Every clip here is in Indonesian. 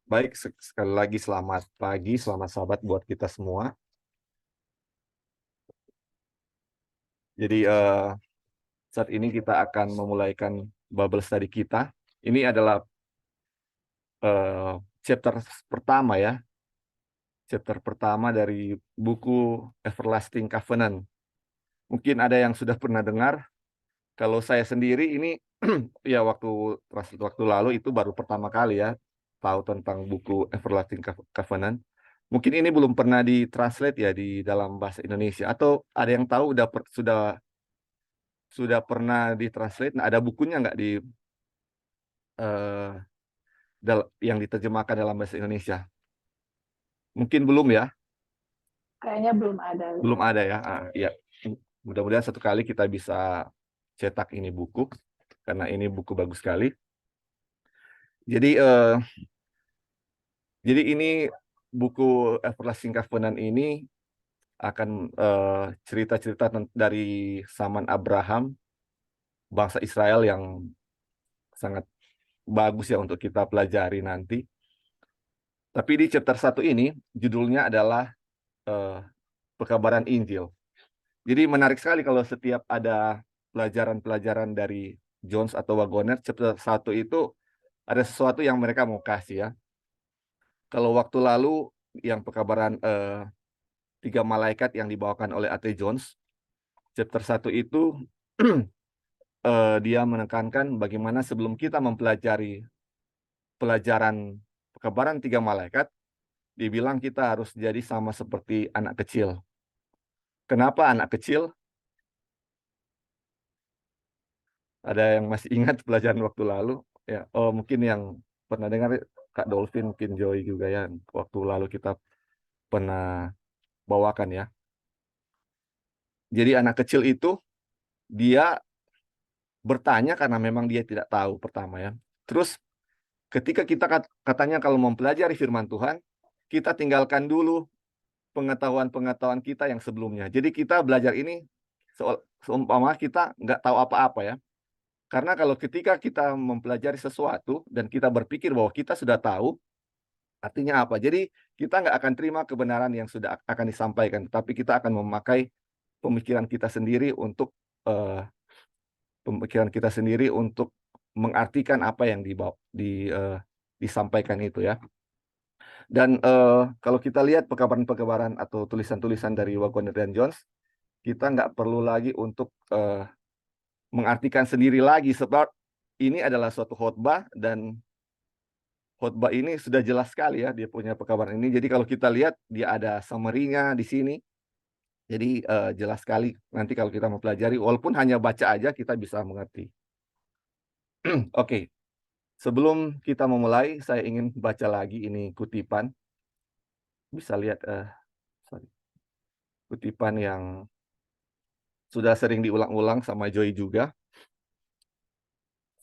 Baik, sekali lagi selamat pagi, selamat sahabat buat kita semua. Jadi saat ini kita akan memulaikan Bible study kita. Ini adalah chapter pertama ya, chapter pertama dari buku Everlasting Covenant. Mungkin ada yang sudah pernah dengar. Kalau saya sendiri ini ya waktu lalu itu baru pertama kali ya tahu tentang buku Everlasting Covenant. Mungkin ini belum pernah ditranslate ya di dalam bahasa Indonesia, atau ada yang tahu sudah pernah ditranslate. Nah, ada bukunya nggak eh, yang diterjemahkan dalam bahasa Indonesia? Mungkin belum ya, Kayaknya belum ada. belum ada ya. Ya, mudah-mudahan satu kali kita bisa cetak ini buku karena ini buku bagus sekali. Jadi ini buku Everlasting Covenant ini akan cerita-cerita dari zaman Abraham, bangsa Israel yang sangat bagus ya untuk kita pelajari nanti. Tapi di chapter 1 ini judulnya adalah eh, pekabaran Injil. Jadi menarik sekali kalau setiap ada pelajaran-pelajaran dari Jones atau Wagoner, chapter 1 itu ada sesuatu yang mereka mau kasih ya. Kalau waktu lalu yang pekabaran tiga malaikat yang dibawakan oleh A.T. Jones, chapter 1 itu dia menekankan bagaimana sebelum kita mempelajari pelajaran pekabaran tiga malaikat, dibilang kita harus jadi sama seperti anak kecil. Kenapa anak kecil? Ada yang masih ingat pelajaran waktu lalu? Ya, oh mungkin yang pernah dengar Kak Dolphin, mungkin Joy juga ya. Waktu lalu kita pernah bawakan ya. Jadi anak kecil itu dia bertanya karena memang dia tidak tahu pertama ya. Terus ketika kita katanya kalau mempelajari firman Tuhan, kita tinggalkan dulu pengetahuan-pengetahuan kita yang sebelumnya. Jadi kita belajar ini seumpama kita nggak tahu apa-apa ya. Karena kalau ketika kita mempelajari sesuatu dan kita berpikir bahwa kita sudah tahu, artinya apa? Jadi kita nggak akan terima kebenaran yang sudah akan disampaikan, tapi kita akan memakai pemikiran kita sendiri eh, mengartikan apa yang disampaikan itu ya. Dan kalau kita lihat pekabaran-pekabaran atau tulisan-tulisan dari Waggoner dan Jones, kita nggak perlu lagi untuk mengartikan sendiri lagi, sebab ini adalah suatu khotbah, dan khotbah ini sudah jelas sekali ya dia punya pekabaran ini. Jadi kalau kita lihat dia ada summary-nya di sini. Jadi jelas sekali nanti kalau kita mempelajari, walaupun hanya baca aja kita bisa mengerti. Oke, sebelum kita memulai, saya ingin baca lagi ini kutipan. Bisa lihat kutipan yang sudah sering diulang-ulang sama Joy juga.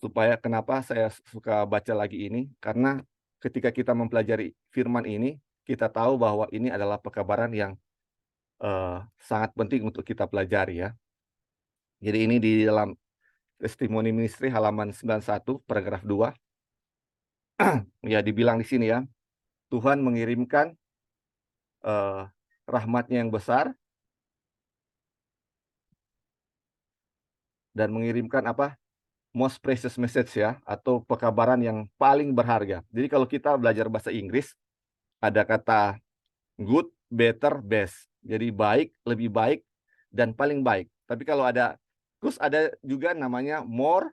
Supaya kenapa saya suka baca lagi ini? Karena ketika kita mempelajari firman ini, kita tahu bahwa ini adalah pekabaran yang sangat penting untuk kita pelajari ya. Jadi ini di dalam Testimoni Ministry halaman 91 paragraf 2. Ya dibilang di sini ya, Tuhan mengirimkan rahmatnya yang besar dan mengirimkan apa? Most precious message ya, atau pekabaran yang paling berharga. Jadi kalau kita belajar bahasa Inggris, ada kata good, better, best. Jadi baik, lebih baik, dan paling baik. Tapi kalau terus ada juga namanya more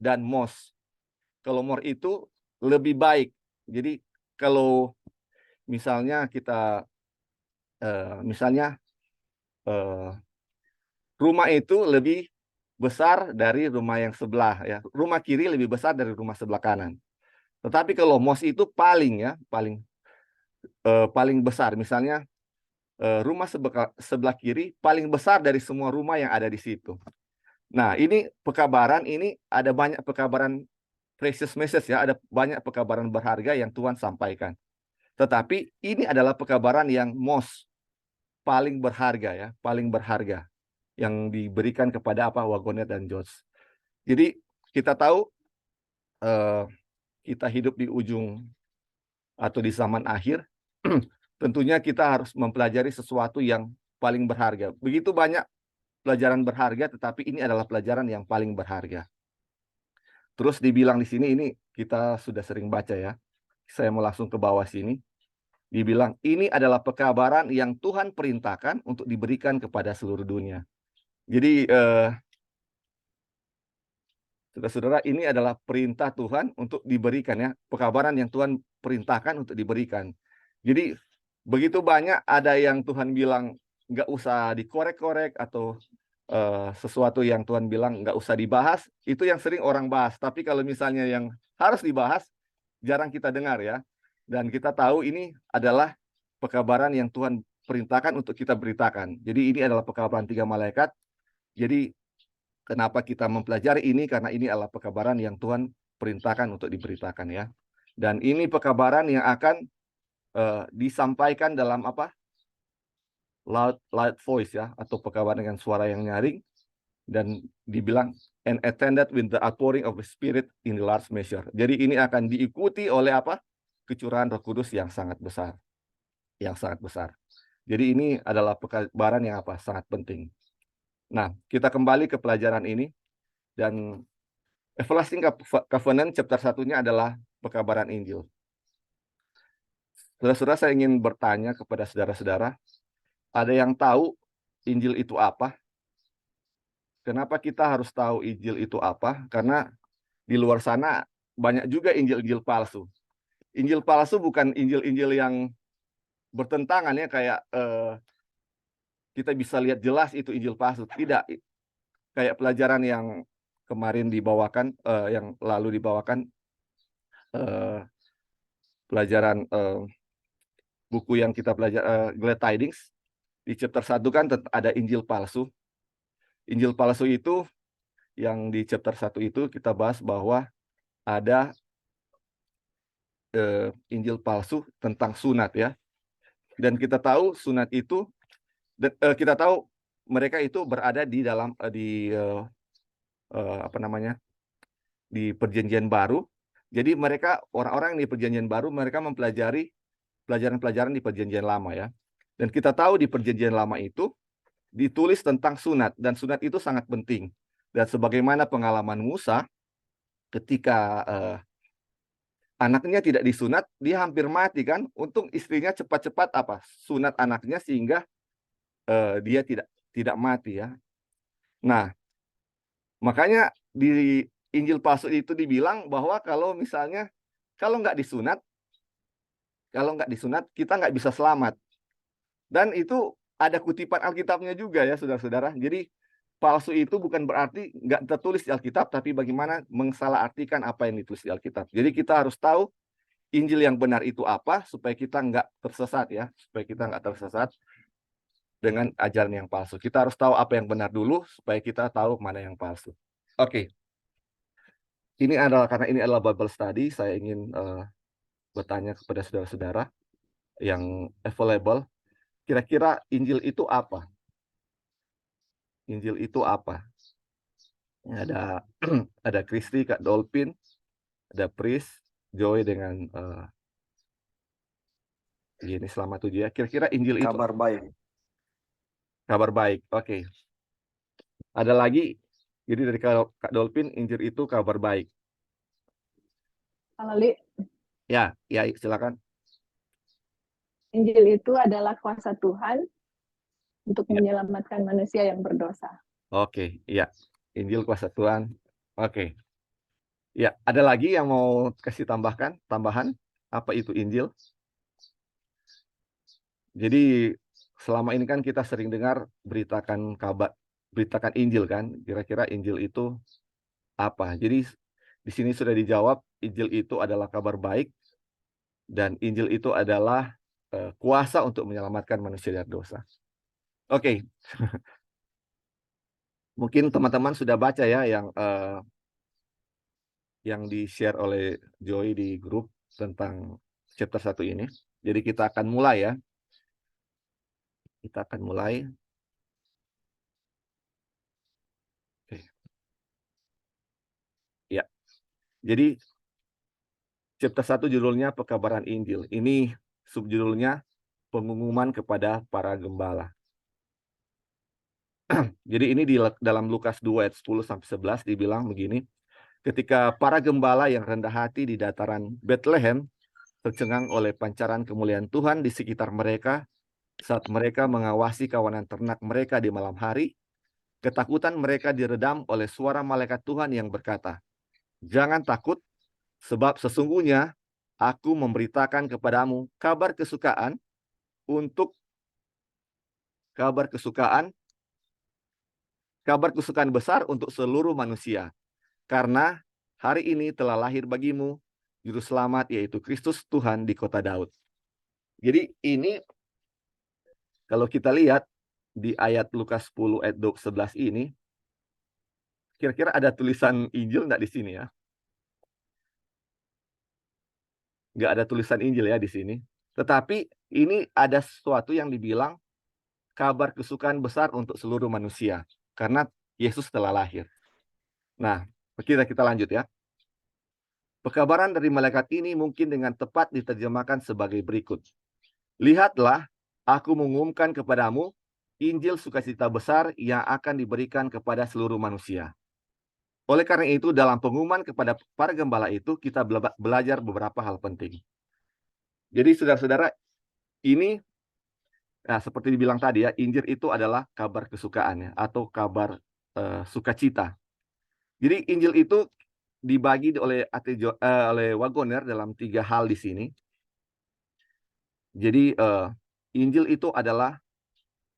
dan most. Kalau more itu lebih baik. Jadi kalau misalnya misalnya eh, rumah itu lebih besar dari rumah yang sebelah ya. Rumah kiri lebih besar dari rumah sebelah kanan. Tetapi kalau most itu paling besar. Misalnya rumah sebelah kiri paling besar dari semua rumah yang ada di situ. Nah, ini pekabaran ini ada banyak pekabaran precious message ya, ada banyak pekabaran berharga yang Tuhan sampaikan. Tetapi ini adalah pekabaran yang paling berharga ya, paling berharga yang diberikan kepada Waggoner dan George. Jadi kita tahu kita hidup di ujung atau di zaman akhir, tentunya kita harus mempelajari sesuatu yang paling berharga. Begitu banyak pelajaran berharga, tetapi ini adalah pelajaran yang paling berharga. Terus dibilang di sini, ini kita sudah sering baca ya. Saya mau langsung ke bawah sini. Dibilang, ini adalah pekabaran yang Tuhan perintahkan untuk diberikan kepada seluruh dunia. Jadi, saudara-saudara, ini adalah perintah Tuhan untuk diberikan ya, pekabaran yang Tuhan perintahkan untuk diberikan. Jadi begitu banyak ada yang Tuhan bilang nggak usah dikorek-korek atau sesuatu yang Tuhan bilang nggak usah dibahas, itu yang sering orang bahas. Tapi kalau misalnya yang harus dibahas, jarang kita dengar ya. Dan kita tahu ini adalah pekabaran yang Tuhan perintahkan untuk kita beritakan. Jadi ini adalah pekabaran 3 malaikat. Jadi kenapa kita mempelajari ini? Karena ini adalah pekabaran yang Tuhan perintahkan untuk diberitakan ya. Dan ini pekabaran yang akan disampaikan dalam apa? Loud voice ya, atau pekabaran dengan suara yang nyaring, dan dibilang and attended with the outpouring of the Spirit in the large measure. Jadi ini akan diikuti oleh apa? Kecurahan Roh Kudus yang sangat besar. Yang sangat besar. Jadi ini adalah pekabaran yang apa? Sangat penting. Nah, kita kembali ke pelajaran ini. Dan Everlasting Covenant chapter 1-nya adalah pekabaran Injil. Saudara-saudara, saya ingin bertanya kepada saudara-saudara, ada yang tahu Injil itu apa? Kenapa kita harus tahu Injil itu apa? Karena di luar sana banyak juga Injil-Injil palsu. Injil palsu bukan Injil-Injil yang bertentangan ya, kayak kita bisa lihat jelas itu Injil palsu. Tidak, kayak pelajaran yang kemarin dibawakan, yang lalu dibawakan, pelajaran buku yang kita belajar, Glad Tidings, di chapter 1 kan ada Injil palsu. Injil palsu itu yang di chapter 1 itu kita bahas bahwa ada Injil palsu tentang sunat ya. Dan kita tahu sunat itu, kita tahu mereka itu berada di dalam apa namanya, di Perjanjian Baru. Jadi mereka orang-orang di Perjanjian Baru, mereka mempelajari pelajaran-pelajaran di Perjanjian Lama ya. Dan kita tahu di Perjanjian Lama itu ditulis tentang sunat, dan sunat itu sangat penting. Dan sebagaimana pengalaman Musa ketika anaknya tidak disunat, dia hampir mati kan. Untung istrinya cepat-cepat apa? Sunat anaknya sehingga dia tidak mati ya. Nah, makanya di Injil palsu itu dibilang bahwa kalau misalnya kalau nggak disunat, kita nggak bisa selamat. Dan itu ada kutipan Alkitabnya juga ya, saudara-saudara. Jadi palsu itu bukan berarti nggak tertulis di Alkitab, tapi bagaimana mensalahartikan apa yang ditulis di Alkitab. Jadi kita harus tahu Injil yang benar itu apa, supaya kita nggak tersesat ya, supaya kita nggak tersesat dengan ajaran yang palsu. Kita harus tahu apa yang benar dulu, supaya kita tahu mana yang palsu. Oke. Ini adalah, karena ini adalah Bible study, saya ingin bertanya kepada saudara-saudara yang available, kira-kira Injil itu apa? Injil itu apa? Ada ada Kristi, Kak Dolphin, ada Pris, Joy dengan ini selamat 7 ya. Kira-kira Injil itu Kabar baik. kabar baik. Oke. Ada lagi, jadi dari Kak Dolphin, Injil itu kabar baik. Kalau Ya, silakan. Injil itu adalah kuasa Tuhan untuk Ya. menyelamatkan manusia yang berdosa. Oke, ya. Injil kuasa Tuhan. Oke. Ya, ada lagi yang mau kasih tambahan? Apa itu Injil? Jadi selama ini kan kita sering dengar beritakan Injil kan. Kira-kira Injil itu apa? Jadi di sini sudah dijawab, Injil itu adalah kabar baik, dan Injil itu adalah kuasa untuk menyelamatkan manusia dari dosa. Oke. Mungkin teman-teman sudah baca ya yang di-share oleh Joy di grup tentang chapter 1 ini. Jadi kita akan mulai ya. Kita akan mulai. Oke. Ya. Jadi chapter 1 judulnya Pekabaran Injil. Ini subjudulnya pengumuman kepada para gembala. Jadi ini dalam Lukas 2 ayat 10 sampai 11 dibilang begini, ketika para gembala yang rendah hati di dataran Bethlehem tercengang oleh pancaran kemuliaan Tuhan di sekitar mereka saat mereka mengawasi kawanan ternak mereka di malam hari, ketakutan mereka diredam oleh suara malaikat Tuhan yang berkata, "Jangan takut, sebab sesungguhnya aku memberitakan kepadamu untuk kabar kesukaan besar untuk seluruh manusia. Karena hari ini telah lahir bagimu juru selamat, yaitu Kristus Tuhan di kota Daud." Jadi ini kalau kita lihat di ayat Lukas 10 ayat 11 ini, kira-kira ada tulisan Injil nggak di sini ya? Nggak ada tulisan Injil ya di sini. Tetapi ini ada sesuatu yang dibilang kabar kesukaan besar untuk seluruh manusia. Karena Yesus telah lahir. Nah, kita lanjut ya. Pekabaran dari malaikat ini mungkin dengan tepat diterjemahkan sebagai berikut. Lihatlah, aku mengumumkan kepadamu Injil sukacita besar yang akan diberikan kepada seluruh manusia. Oleh karena itu, dalam pengumuman kepada para gembala itu, kita belajar beberapa hal penting. Jadi, saudara-saudara, ini seperti dibilang tadi ya, Injil itu adalah kabar kesukaan ya, atau kabar sukacita. Jadi, Injil itu dibagi oleh Wagoner dalam 3 hal di sini. Jadi, Injil itu adalah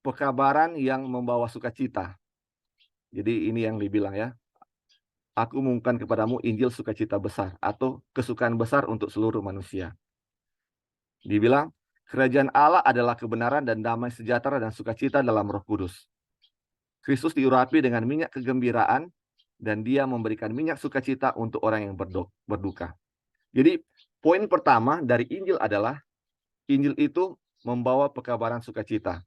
pekabaran yang membawa sukacita. Jadi ini yang dibilang ya, aku mengumumkan kepadamu Injil sukacita besar atau kesukaan besar untuk seluruh manusia. Dibilang, kerajaan Allah adalah kebenaran dan damai sejahtera dan sukacita dalam Roh Kudus. Kristus diurapi dengan minyak kegembiraan dan dia memberikan minyak sukacita untuk orang yang berduka. Jadi poin pertama dari Injil adalah Injil itu membawa pekabaran sukacita.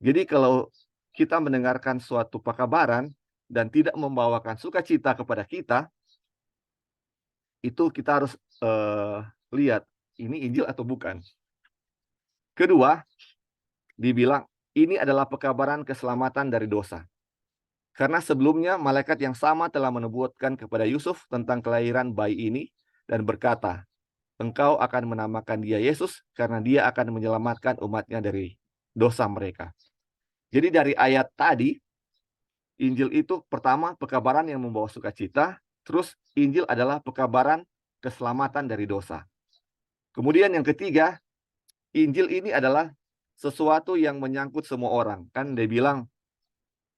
Jadi kalau kita mendengarkan suatu pekabaran dan tidak membawakan sukacita kepada kita, itu kita harus lihat ini Injil atau bukan. Kedua, dibilang ini adalah pekabaran keselamatan dari dosa. Karena sebelumnya malaikat yang sama telah menubuatkan kepada Yusuf tentang kelahiran bayi ini dan berkata, engkau akan menamakan dia Yesus karena dia akan menyelamatkan umatnya dari dosa mereka. Jadi dari ayat tadi, Injil itu pertama pekabaran yang membawa sukacita, terus Injil adalah pekabaran keselamatan dari dosa. Kemudian yang ketiga, Injil ini adalah sesuatu yang menyangkut semua orang. Kan dia bilang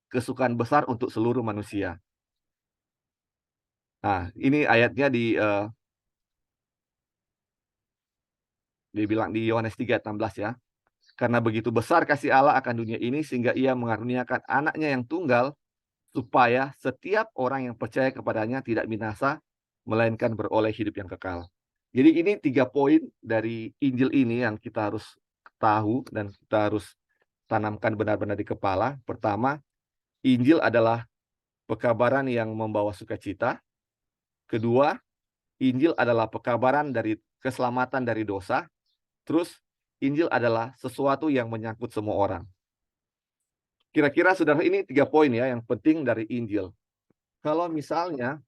kesukaan besar untuk seluruh manusia. Nah, ini ayatnya dibilang di Yohanes 3 ayat 16 ya. Karena begitu besar kasih Allah akan dunia ini sehingga ia mengaruniakan anaknya yang tunggal supaya setiap orang yang percaya kepadanya tidak binasa melainkan beroleh hidup yang kekal. Jadi ini 3 poin dari Injil ini yang kita harus tahu dan kita harus tanamkan benar-benar di kepala. Pertama, Injil adalah pekabaran yang membawa sukacita. Kedua, Injil adalah pekabaran dari keselamatan dari dosa. Terus, Injil adalah sesuatu yang menyangkut semua orang. Kira-kira saudara ini 3 poin ya yang penting dari Injil. Kalau misalnya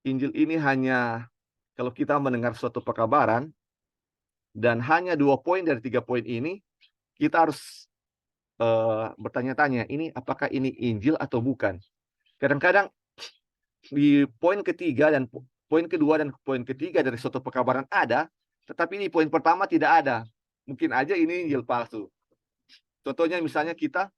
Injil ini hanya kalau kita mendengar suatu pekabaran dan hanya 2 poin dari 3 poin ini, kita harus bertanya-tanya, ini apakah ini Injil atau bukan? Kadang-kadang di poin ketiga dan poin kedua dan poin ketiga dari suatu pekabaran ada, tetapi di poin pertama tidak ada. Mungkin aja ini Injil palsu. Contohnya misalnya kita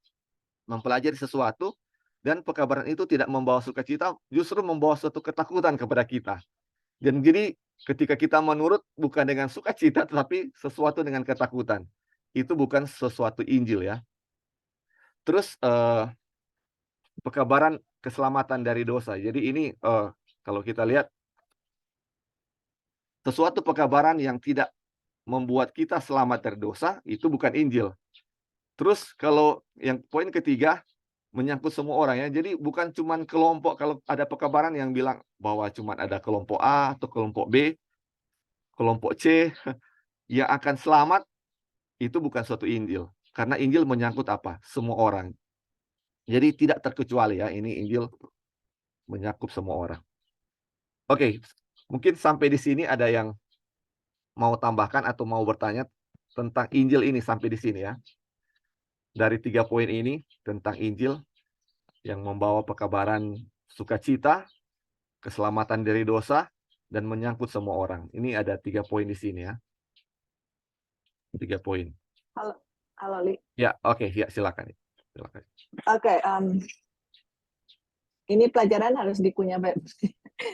mempelajari sesuatu dan pekabaran itu tidak membawa sukacita, justru membawa suatu ketakutan kepada kita. Dan jadi ketika kita menurut bukan dengan sukacita, tetapi sesuatu dengan ketakutan. Itu bukan sesuatu Injil ya. Terus pekabaran keselamatan dari dosa. Jadi ini kalau kita lihat sesuatu pekabaran yang tidak membuat kita selamat dari dosa, itu bukan Injil. Terus kalau yang poin ketiga, menyangkut semua orang ya. Jadi bukan cuman kelompok, kalau ada pekabaran yang bilang bahwa cuman ada kelompok A atau kelompok B, kelompok C yang akan selamat, itu bukan suatu Injil. Karena Injil menyangkut apa? Semua orang. Jadi tidak terkecuali ya, ini Injil menyakup semua orang. Oke, mungkin sampai di sini ada yang mau tambahkan atau mau bertanya tentang Injil ini sampai di sini ya. Dari 3 poin ini tentang Injil yang membawa pekabaran sukacita, keselamatan dari dosa, dan menyangkut semua orang. Ini ada 3 poin di sini ya. 3 poin. Halo, halo Li. Ya, oke, ya silakan. Silakan. Oke, ini pelajaran harus dikunyah baik.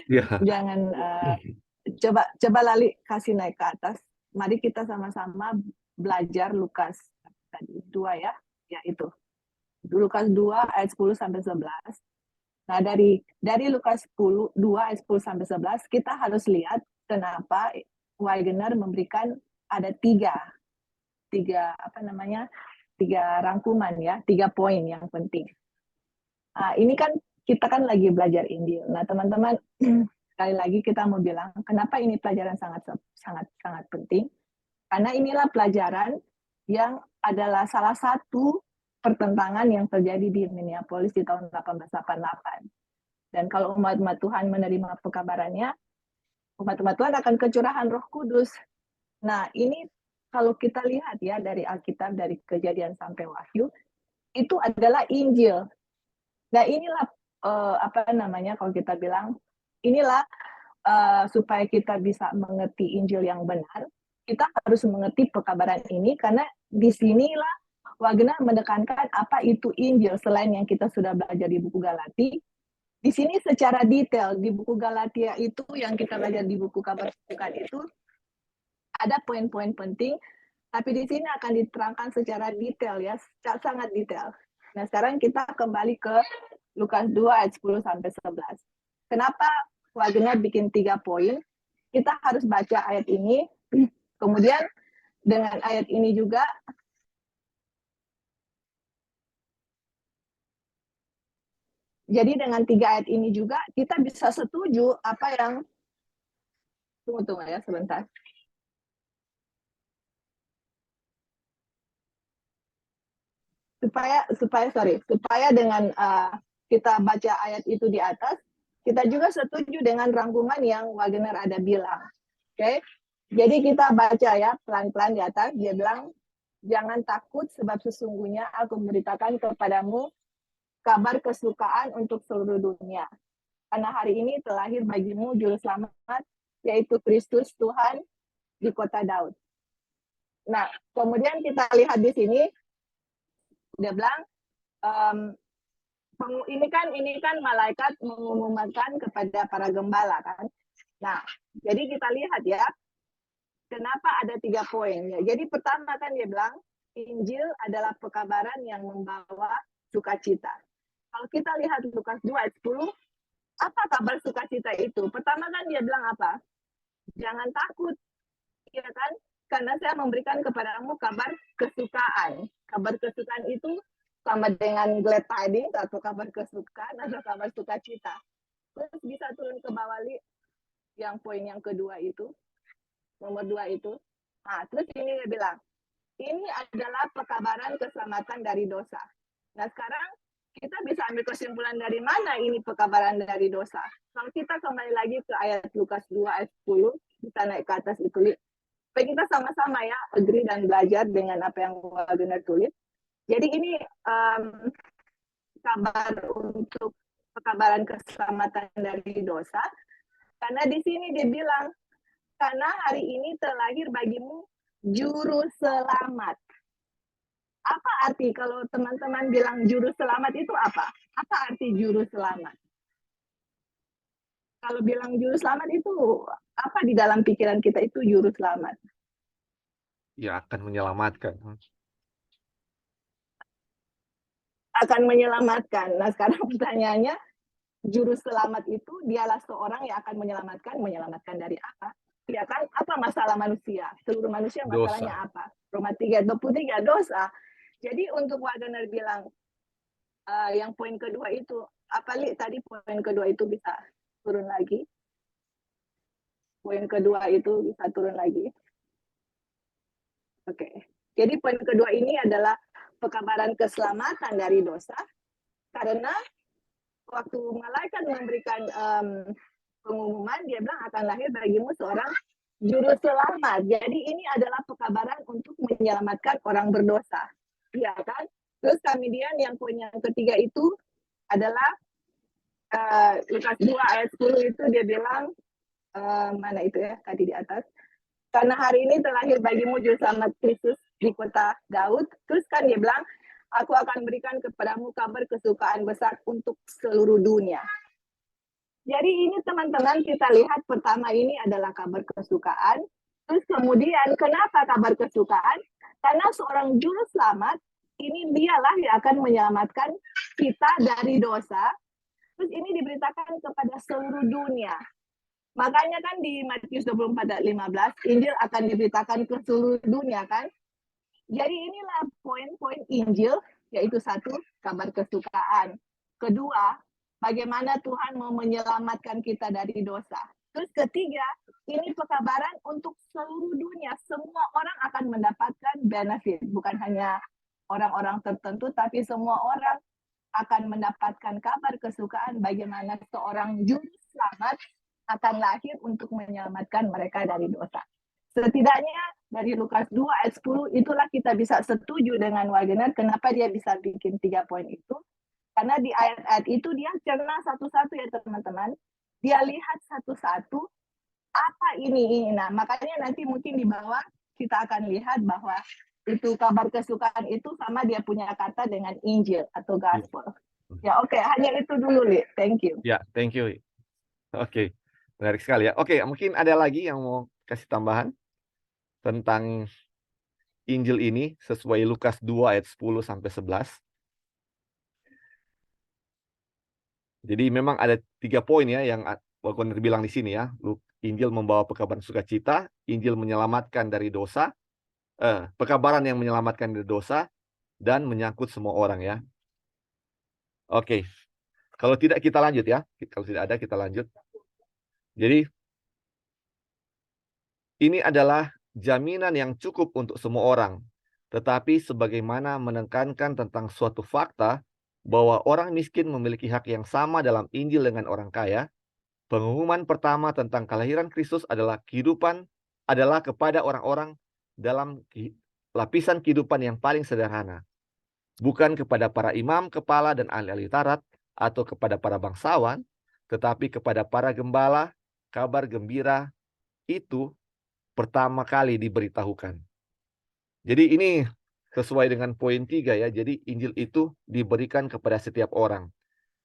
Ya. Jangan coba Lali kasih naik ke atas. Mari kita sama-sama belajar Lukas tadi 2 ya, ya itu. Lukas 2 ayat 10 sampai 11. Nah, dari Lukas 2 ayat 10 sampai 11 kita harus lihat kenapa Wagner memberikan ada tiga rangkuman ya, 3 poin yang penting. Ini kan kita kan lagi belajar Injil. Nah, teman-teman, sekali lagi kita mau bilang kenapa ini pelajaran sangat penting? Karena inilah pelajaran yang adalah salah satu pertentangan yang terjadi di Minneapolis di tahun 1888. Dan kalau umat-umat Tuhan menerima pekabarannya, umat-umat Tuhan akan kecurahan Roh Kudus. Nah, ini kalau kita lihat ya dari Alkitab, dari Kejadian sampai Wahyu, itu adalah Injil. Nah, inilah kalau kita bilang, inilah supaya kita bisa mengerti Injil yang benar, kita harus mengerti pekabaran ini, karena di sinilah Wagner menekankan apa itu Injil, selain yang kita sudah belajar di buku Galati. Di sini secara detail, di buku Galatia itu, yang kita belajar di buku kabar kesukaan itu, ada poin-poin penting, tapi di sini akan diterangkan secara detail ya, sangat detail. Nah, sekarang kita kembali ke Lukas 2 ayat 10 sampai 11. Kenapa Wagner bikin 3 poin? Kita harus baca ayat ini, kemudian dengan ayat ini juga jadi dengan 3 ayat ini juga kita bisa setuju apa yang tunggu ya sebentar. Supaya dengan kita baca ayat itu di atas, kita juga setuju dengan rangkuman yang Wagner ada bilang. Oke? Jadi kita baca ya pelan-pelan di atas, dia bilang, jangan takut sebab sesungguhnya aku memberitakan kepadamu kabar kesukaan untuk seluruh dunia. Karena hari ini telah lahir bagimu juru selamat, yaitu Kristus Tuhan di kota Daud. Nah, kemudian kita lihat di sini, dia bilang, ini kan malaikat mengumumkan kepada para gembala kan. Nah, jadi kita lihat ya, kenapa ada 3 poin. Jadi pertama kan dia bilang, Injil adalah pekabaran yang membawa sukacita. Kalau kita lihat Lukas 2 ayat 10, apa kabar sukacita itu? Pertama kan dia bilang apa? Jangan takut, ya kan? Karena saya memberikan kepadamu kabar kesukaan. Kabar kesukaan itu sama dengan glad tidings atau kabar kesukaan atau kabar sukacita. Terus bisa turun ke bawah yang poin yang kedua itu, nomor 2 itu. Nah, terus ini dia bilang, ini adalah pekabaran keselamatan dari dosa. Nah, sekarang kita bisa ambil kesimpulan dari mana ini pekabaran dari dosa. Kalau kita kembali lagi ke ayat Lukas 2 ayat 10, kita naik ke atas itu. Supaya kita sama-sama ya, agree dan belajar dengan apa yang Wagner tulis. Jadi ini kabar untuk pekabaran keselamatan dari dosa. Karena di sini dia bilang, karena hari ini terlahir bagimu juru selamat. Apa arti kalau teman-teman bilang juru selamat itu apa? Apa arti juru selamat? Kalau bilang juru selamat itu apa di dalam pikiran kita itu juru selamat? Ya, akan menyelamatkan. Akan menyelamatkan. Nah, sekarang pertanyaannya, juru selamat itu dialah seorang yang akan menyelamatkan dari apa? Ya kan? Apa masalah manusia? Seluruh manusia masalahnya Dosa. apa? Roma 3:23 dosa. Jadi untuk Wagner bilang Yang poin kedua itu, apa Li tadi poin kedua itu bisa turun lagi? Poin kedua itu bisa turun lagi. Oke. Jadi poin kedua ini adalah pekabaran keselamatan dari dosa, karena waktu malaikat memberikan pengumuman, dia bilang akan lahir bagimu seorang juru selamat. Jadi ini adalah pekabaran untuk menyelamatkan orang berdosa. Iya kan? Terus kemudian yang poin yang ketiga itu adalah Lukas 2 ayat 10 itu dia bilang, mana itu ya tadi di atas, karena hari ini terlahir bagimu juru selamat Kristus di kota Daud. Terus kan dia bilang, aku akan berikan kepadamu kabar kesukaan besar untuk seluruh dunia. Jadi ini teman-teman kita lihat pertama ini adalah kabar kesukaan. Terus kemudian kenapa kabar kesukaan? Karena seorang juru selamat ini dialah yang akan menyelamatkan kita dari dosa. Terus ini diberitakan kepada seluruh dunia. Makanya kan di Matius 24 ayat 15, Injil akan diberitakan ke seluruh dunia kan. Jadi inilah poin-poin Injil, yaitu satu, kabar kesukaan. Kedua, bagaimana Tuhan mau menyelamatkan kita dari dosa. Terus ketiga, ini pekabaran untuk seluruh dunia. Semua orang akan mendapatkan benefit. Bukan hanya orang-orang tertentu, tapi semua orang akan mendapatkan kabar kesukaan bagaimana seorang juru selamat akan lahir untuk menyelamatkan mereka dari dosa. Setidaknya dari Lukas 2 ayat 10 itulah kita bisa setuju dengan Wagner kenapa dia bisa bikin 3 poin itu. Karena di ayat-ayat itu dia cerna satu-satu ya teman-teman. Dia lihat satu-satu apa ini. Nah, makanya nanti mungkin di bawah kita akan lihat bahwa itu kabar kesukaan itu sama dia punya kata dengan Injil atau Gospel. Ya oke, hanya itu dulu Li. Thank you. Ya, thank you. Oke, menarik sekali ya. Oke, mungkin ada lagi yang mau kasih tambahan tentang Injil ini sesuai Lukas 2 ayat 10 sampai 11. Jadi memang ada 3 poin ya yang Wagner bilang di sini ya. Injil membawa pekabaran sukacita, Injil menyelamatkan dari dosa, pekabaran yang menyelamatkan dari dosa, dan menyangkut semua orang ya. Oke, kalau tidak kita lanjut ya. Kalau tidak ada kita lanjut. Jadi ini adalah jaminan yang cukup untuk semua orang. Tetapi sebagaimana menekankan tentang suatu fakta bahwa orang miskin memiliki hak yang sama dalam Injil dengan orang kaya, pengumuman pertama tentang kelahiran Kristus adalah kepada orang-orang dalam lapisan kehidupan yang paling sederhana. Bukan kepada para imam, kepala, dan ahli-ahli Taurat, atau kepada para bangsawan, tetapi kepada para gembala, kabar gembira itu pertama kali diberitahukan. Jadi ini sesuai dengan poin 3 ya. Jadi Injil itu diberikan kepada setiap orang.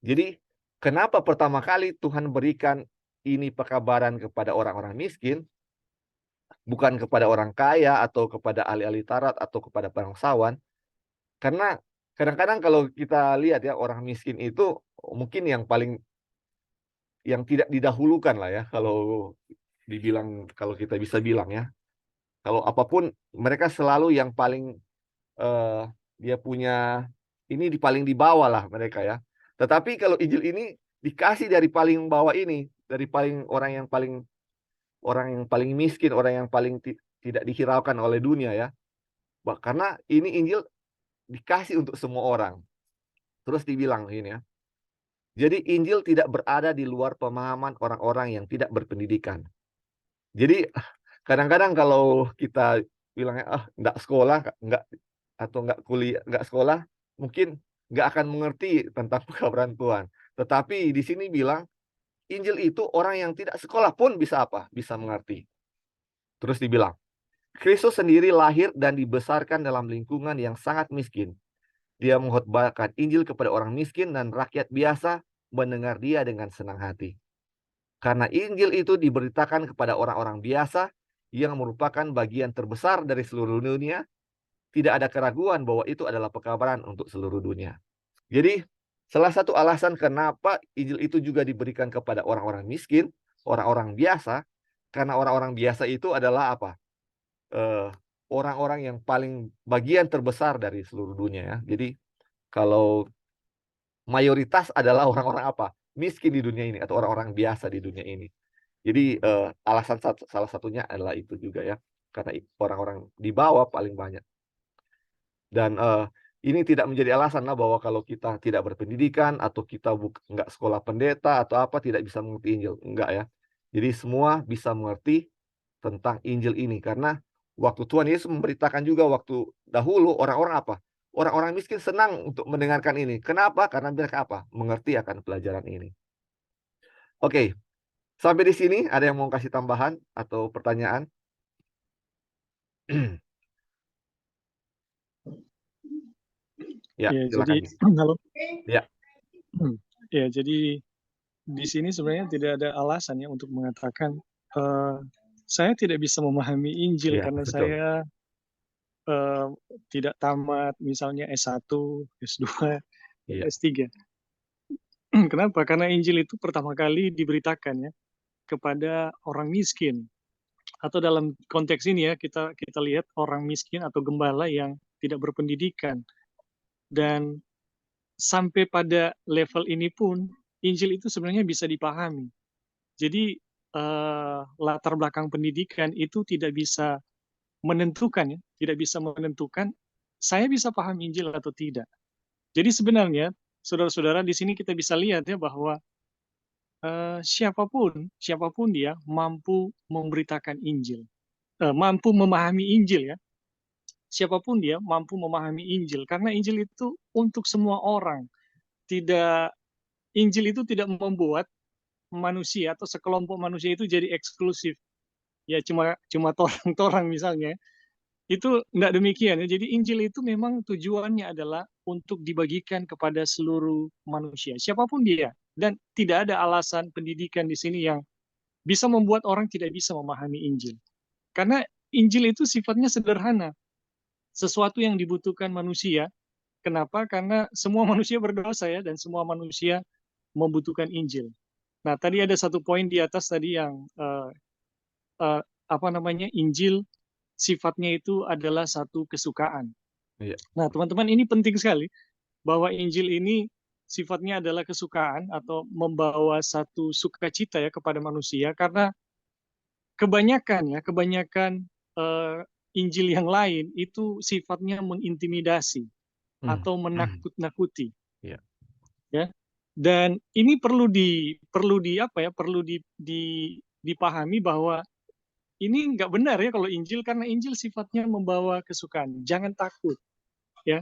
Jadi kenapa pertama kali Tuhan berikan ini pekabaran kepada orang-orang miskin, bukan kepada orang kaya atau kepada ahli-ahli Taurat atau kepada bangsawan? Karena kadang-kadang kalau kita lihat ya, orang miskin itu mungkin yang tidak didahulukan lah ya, kalau kita bisa bilang ya. Kalau apapun mereka selalu yang paling dia punya ini paling di bawah lah mereka ya. Tetapi kalau Injil ini dikasih dari paling bawah ini, dari orang yang paling miskin, orang yang paling tidak dihiraukan oleh dunia ya. Karena ini Injil dikasih untuk semua orang. Terus dibilang ini ya. Jadi Injil tidak berada di luar pemahaman orang-orang yang tidak berpendidikan. Jadi kadang-kadang kalau kita bilangnya enggak sekolah, enggak atau enggak kuliah, enggak sekolah, mungkin enggak akan mengerti tentang pekabaran Tuhan. Tetapi di sini bilang Injil itu orang yang tidak sekolah pun bisa apa? Bisa mengerti. Terus dibilang, Kristus sendiri lahir dan dibesarkan dalam lingkungan yang sangat miskin. Dia mengkhotbahkan Injil kepada orang miskin dan rakyat biasa mendengar dia dengan senang hati. Karena Injil itu diberitakan kepada orang-orang biasa yang merupakan bagian terbesar dari seluruh dunia, tidak ada keraguan bahwa itu adalah pekabaran untuk seluruh dunia. Jadi, salah satu alasan kenapa Injil itu juga diberikan kepada orang-orang miskin, orang-orang biasa, karena orang-orang biasa itu adalah apa? Orang-orang yang paling bagian terbesar dari seluruh dunia ya. Jadi, kalau mayoritas adalah orang-orang apa? Miskin di dunia ini atau orang-orang biasa di dunia ini. Jadi, alasan salah satunya adalah itu juga ya, karena orang-orang di bawah paling banyak. Dan, ini tidak menjadi alasan lah bahwa kalau kita tidak berpendidikan atau kita nggak sekolah pendeta atau apa, tidak bisa mengerti Injil, enggak ya. Jadi semua bisa mengerti tentang Injil ini, karena waktu Tuhan Yesus memberitakan juga waktu dahulu orang-orang apa, orang-orang miskin senang untuk mendengarkan ini. Kenapa? Karena mereka apa, mengerti akan pelajaran ini. Oke, sampai di sini ada yang mau kasih tambahan atau pertanyaan? Ya, Ya, jadi silakan. halo. Ya. Ya, jadi di sini sebenarnya tidak ada alasan ya untuk mengatakan saya tidak bisa memahami Injil Iya, karena betul. saya tidak tamat misalnya S1, S2, dan Iya. S3. Kenapa? Karena Injil itu pertama kali diberitakan ya kepada orang miskin. Atau dalam konteks ini ya kita lihat orang miskin atau gembala yang tidak berpendidikan. Dan sampai pada level ini pun Injil itu sebenarnya bisa dipahami. Jadi latar belakang pendidikan itu tidak bisa menentukan ya, tidak bisa menentukan saya bisa paham Injil atau tidak. Jadi sebenarnya saudara-saudara di sini kita bisa lihat ya bahwa siapapun dia mampu memberitakan Injil, mampu memahami Injil ya. Siapapun dia mampu memahami Injil karena Injil itu untuk semua orang. Tidak Injil itu tidak membuat manusia atau sekelompok manusia itu jadi eksklusif. Ya cuma torang-torang misalnya. Itu enggak demikian ya. Jadi Injil itu memang tujuannya adalah untuk dibagikan kepada seluruh manusia, siapapun dia. Dan tidak ada alasan pendidikan di sini yang bisa membuat orang tidak bisa memahami Injil. Karena Injil itu sifatnya sederhana. Sesuatu yang dibutuhkan manusia. Kenapa? Karena semua manusia berdosa ya, dan semua manusia membutuhkan Injil. Nah, tadi ada satu poin di atas tadi yang Injil sifatnya itu adalah satu kesukaan. Iya. Nah, teman-teman ini penting sekali bahwa Injil ini sifatnya adalah kesukaan atau membawa satu sukacita ya kepada manusia karena kebanyakan Injil yang lain itu sifatnya mengintimidasi atau menakut-nakuti. Iya. Ya. Dan ini perlu dipahami bahwa ini nggak benar ya kalau Injil, karena Injil sifatnya membawa kesukaan. Jangan takut, ya,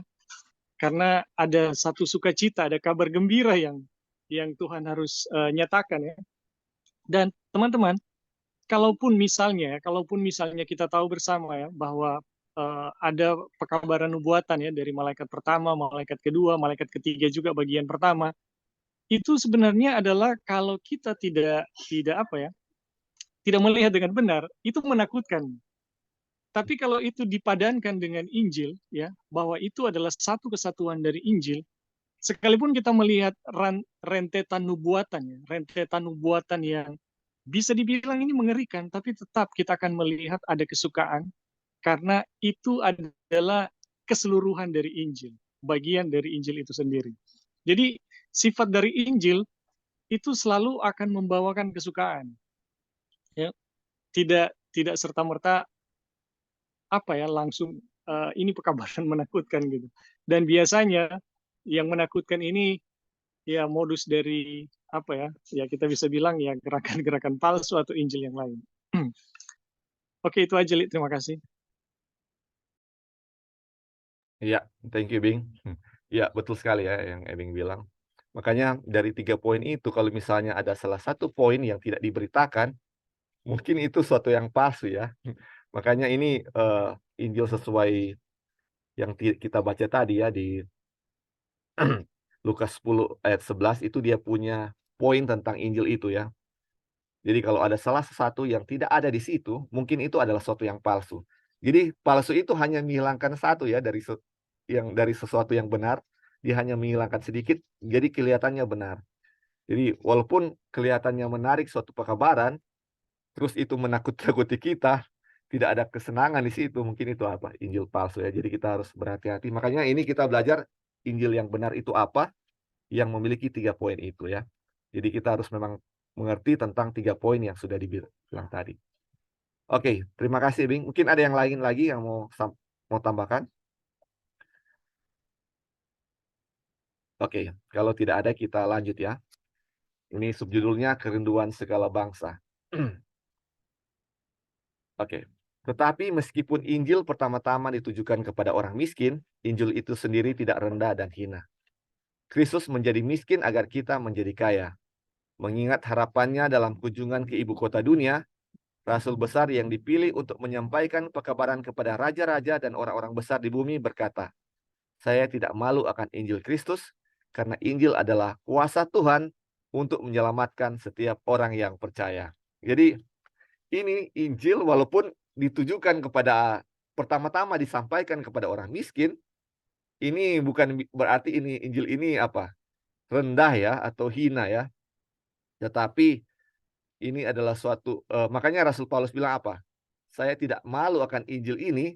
karena ada satu sukacita, ada kabar gembira yang Tuhan harus nyatakan ya. Dan teman-teman, kalaupun misalnya kita tahu bersama ya bahwa ada pekabaran nubuatan ya dari malaikat pertama, malaikat kedua, malaikat ketiga juga bagian pertama. Itu sebenarnya adalah kalau kita tidak melihat dengan benar, itu menakutkan. Tapi kalau itu dipadankan dengan Injil, ya, bahwa itu adalah satu kesatuan dari Injil, sekalipun kita melihat rentetan nubuatan yang bisa dibilang ini mengerikan, tapi tetap kita akan melihat ada kesukaan, karena itu adalah keseluruhan dari Injil, bagian dari Injil itu sendiri. Jadi sifat dari Injil itu selalu akan membawakan kesukaan. Ya, tidak serta-merta langsung ini pekabaran menakutkan gitu. Dan biasanya yang menakutkan ini ya modus dari ya kita bisa bilang ya gerakan-gerakan palsu atau Injil yang lain. Oke, itu aja, Li. Terima kasih. Iya, thank you, Bing. Iya, betul sekali ya yang Ebing bilang. Makanya dari 3 poin itu kalau misalnya ada salah satu poin yang tidak diberitakan, mungkin itu suatu yang palsu ya. Makanya ini, Injil sesuai yang kita baca tadi ya di Lukas 10 ayat 11 itu dia punya poin tentang Injil itu ya. Jadi kalau ada salah sesuatu yang tidak ada di situ, mungkin itu adalah sesuatu yang palsu. Jadi palsu itu hanya menghilangkan satu ya dari sesuatu yang benar, dia hanya menghilangkan sedikit, jadi kelihatannya benar. Jadi walaupun kelihatannya menarik suatu pekabaran, terus itu menakut-nakuti kita, tidak ada kesenangan di situ, mungkin itu apa? Injil palsu ya. Jadi kita harus berhati-hati. Makanya ini kita belajar Injil yang benar itu apa, yang memiliki 3 poin itu ya. Jadi kita harus memang mengerti tentang 3 poin yang sudah dibilang tadi. Oke, terima kasih Bing. Mungkin ada yang lain lagi yang mau tambahkan? Oke, kalau tidak ada kita lanjut ya. Ini subjudulnya kerinduan segala bangsa. Oke. Tetapi meskipun Injil pertama-tama ditujukan kepada orang miskin, Injil itu sendiri tidak rendah dan hina. Kristus menjadi miskin agar kita menjadi kaya. Mengingat harapannya dalam kunjungan ke ibu kota dunia, Rasul besar yang dipilih untuk menyampaikan pekabaran kepada raja-raja dan orang-orang besar di bumi berkata, "Saya tidak malu akan Injil Kristus, karena Injil adalah kuasa Tuhan untuk menyelamatkan setiap orang yang percaya." Jadi ini Injil walaupun ditujukan kepada pertama-tama disampaikan kepada orang miskin, ini bukan berarti ini Injil ini apa? Rendah ya atau hina ya. Tetapi ini adalah suatu makanya Rasul Paulus bilang apa? Saya tidak malu akan Injil ini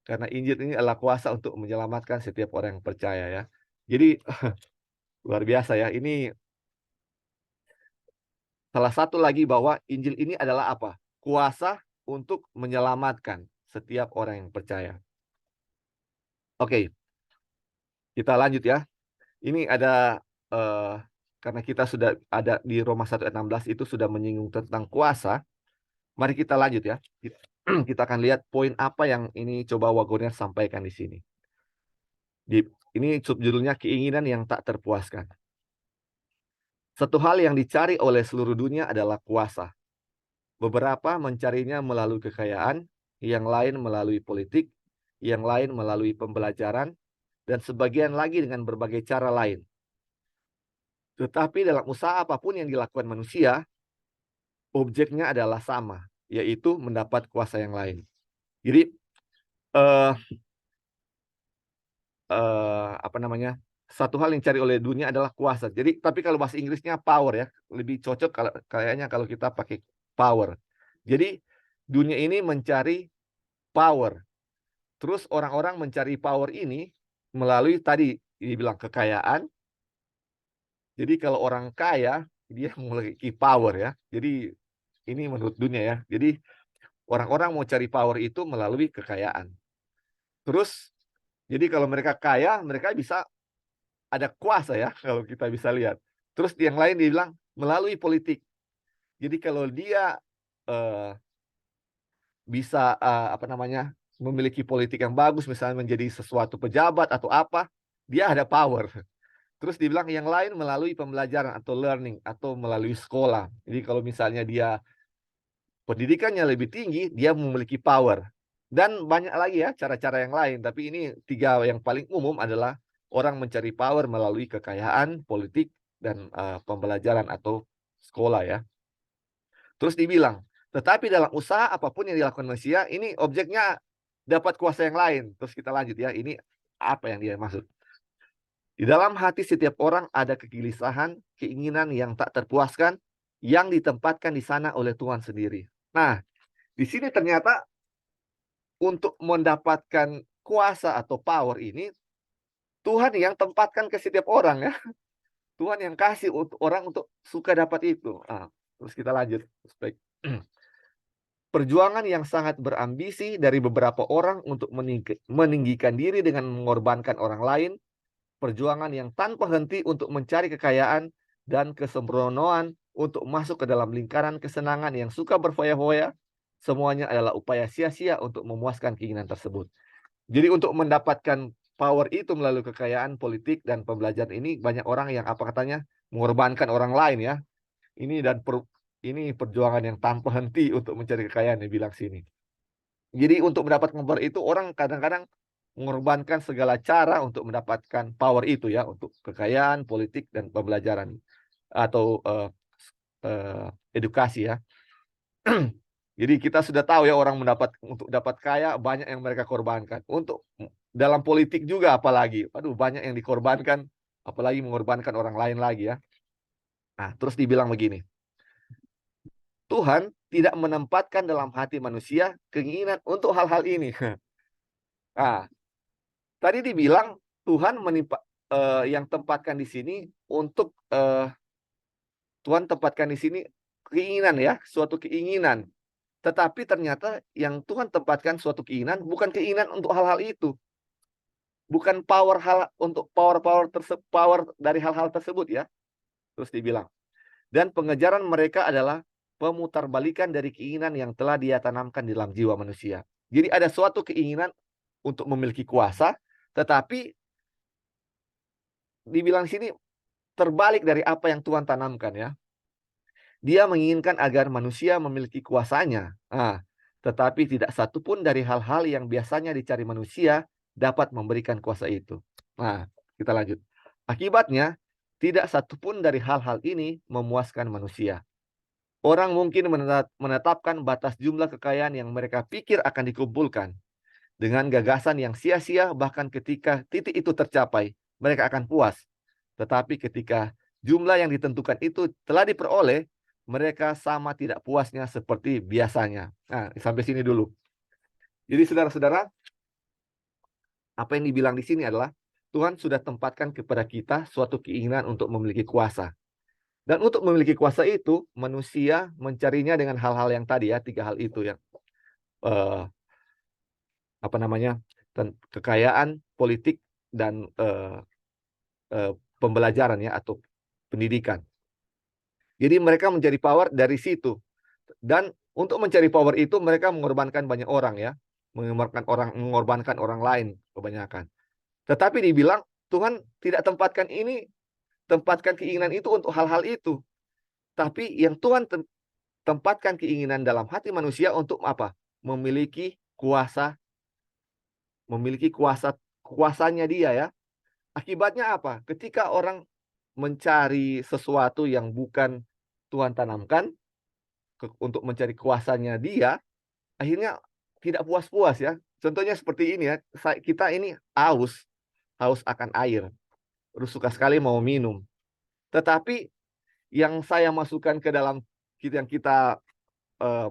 karena Injil ini adalah kuasa untuk menyelamatkan setiap orang yang percaya ya. Jadi luar biasa ya. Ini salah satu lagi bahwa Injil ini adalah apa? Kuasa untuk menyelamatkan setiap orang yang percaya. Oke, kita lanjut ya. Ini ada karena kita sudah ada di Roma 1 ayat 16 itu sudah menyinggung tentang kuasa. Mari kita lanjut ya. Kita akan lihat poin apa yang ini coba Wagoner sampaikan di sini. Ini subjudulnya keinginan yang tak terpuaskan. Satu hal yang dicari oleh seluruh dunia adalah kuasa. Beberapa mencarinya melalui kekayaan, yang lain melalui politik, yang lain melalui pembelajaran, dan sebagian lagi dengan berbagai cara lain. Tetapi dalam usaha apapun yang dilakukan manusia, objeknya adalah sama, yaitu mendapat kuasa yang lain. Jadi apa namanya? Satu hal yang dicari oleh dunia adalah kuasa. Jadi tapi kalau bahasa Inggrisnya power ya, lebih cocok kayaknya kalau kita pakai power. Jadi dunia ini mencari power. Terus orang-orang mencari power ini melalui tadi dibilang kekayaan. Jadi kalau orang kaya dia memiliki power ya. Jadi ini menurut dunia ya. Jadi orang-orang mau cari power itu melalui kekayaan. Terus jadi kalau mereka kaya, mereka bisa ada kuasa ya, kalau kita bisa lihat. Terus yang lain dia bilang melalui politik. Jadi kalau dia bisa apa namanya memiliki politik yang bagus, misalnya menjadi sesuatu pejabat atau apa, dia ada power. Terus dibilang yang lain melalui pembelajaran atau learning atau melalui sekolah. Jadi kalau misalnya dia pendidikannya lebih tinggi, dia memiliki power. Dan banyak lagi ya cara-cara yang lain. Tapi ini 3 yang paling umum adalah orang mencari power melalui kekayaan, politik, dan pembelajaran atau sekolah ya. Terus dibilang, tetapi dalam usaha apapun yang dilakukan manusia, ini objeknya dapat kuasa yang lain. Terus kita lanjut ya, ini apa yang dia maksud. Di dalam hati setiap orang ada kegelisahan, keinginan yang tak terpuaskan, yang ditempatkan di sana oleh Tuhan sendiri. Nah, di sini ternyata untuk mendapatkan kuasa atau power ini, Tuhan yang tempatkan ke setiap orang ya. Tuhan yang kasih untuk orang untuk suka dapat itu. Terus kita lanjut. Perjuangan yang sangat berambisi dari beberapa orang untuk meninggikan diri dengan mengorbankan orang lain. Perjuangan yang tanpa henti untuk mencari kekayaan dan kesembronoan untuk masuk ke dalam lingkaran kesenangan yang suka berfoya-foya. Semuanya adalah upaya sia-sia untuk memuaskan keinginan tersebut. Jadi untuk mendapatkan power itu melalui kekayaan, politik, dan pembelajaran ini, banyak orang yang apa katanya mengorbankan orang lain ya. Ini ini perjuangan yang tanpa henti untuk mencari kekayaan, dibilang sini. Jadi untuk mendapatkan power itu, orang kadang-kadang mengorbankan segala cara untuk mendapatkan power itu ya, untuk kekayaan, politik, dan pembelajaran atau edukasi ya. Jadi kita sudah tahu ya orang untuk dapat kaya banyak yang mereka korbankan. Untuk dalam politik juga apalagi. Aduh banyak yang dikorbankan, apalagi mengorbankan orang lain lagi ya. Nah, terus dibilang begini. Tuhan tidak menempatkan dalam hati manusia keinginan untuk hal-hal ini. Nah, tadi dibilang Tuhan yang tempatkan di sini untuk Tuhan tempatkan di sini keinginan ya, suatu keinginan. Tetapi ternyata yang Tuhan tempatkan suatu keinginan bukan keinginan untuk hal-hal itu. Bukan power dari hal-hal tersebut ya. Terus dibilang. Dan pengejaran mereka adalah pemutarbalikan dari keinginan yang telah dia tanamkan di dalam jiwa manusia. Jadi ada suatu keinginan untuk memiliki kuasa, tetapi dibilang sini terbalik dari apa yang Tuhan tanamkan ya. Dia menginginkan agar manusia memiliki kuasanya. Tetapi tidak satu pun dari hal-hal yang biasanya dicari manusia dapat memberikan kuasa itu. Nah, kita lanjut. Akibatnya, tidak satu pun dari hal-hal ini memuaskan manusia. Orang mungkin menetapkan batas jumlah kekayaan yang mereka pikir akan dikumpulkan. Dengan gagasan yang sia-sia, bahkan ketika titik itu tercapai, mereka akan puas. Tetapi ketika jumlah yang ditentukan itu telah diperoleh, mereka sama tidak puasnya seperti biasanya. Nah, sampai sini dulu. Jadi saudara-saudara, apa yang dibilang di sini adalah Tuhan sudah tempatkan kepada kita suatu keinginan untuk memiliki kuasa. Dan untuk memiliki kuasa itu, manusia mencarinya dengan hal-hal yang tadi ya, 3 hal itu yang kekayaan, politik, dan pembelajaran ya atau pendidikan. Jadi mereka mencari power dari situ. Dan untuk mencari power itu mereka mengorbankan banyak orang ya. Mengorbankan orang lain kebanyakan. Tetapi dibilang Tuhan tidak tempatkan keinginan itu untuk hal-hal itu. Tapi yang Tuhan tempatkan keinginan dalam hati manusia untuk apa? Memiliki kuasanya dia ya. Akibatnya apa? Ketika orang mencari sesuatu yang bukan Tuhan tanamkan untuk mencari kuasanya dia, akhirnya tidak puas-puas ya. Contohnya seperti ini ya, kita ini haus akan air. Terus suka sekali mau minum. Tetapi yang saya masukkan ke dalam yang kita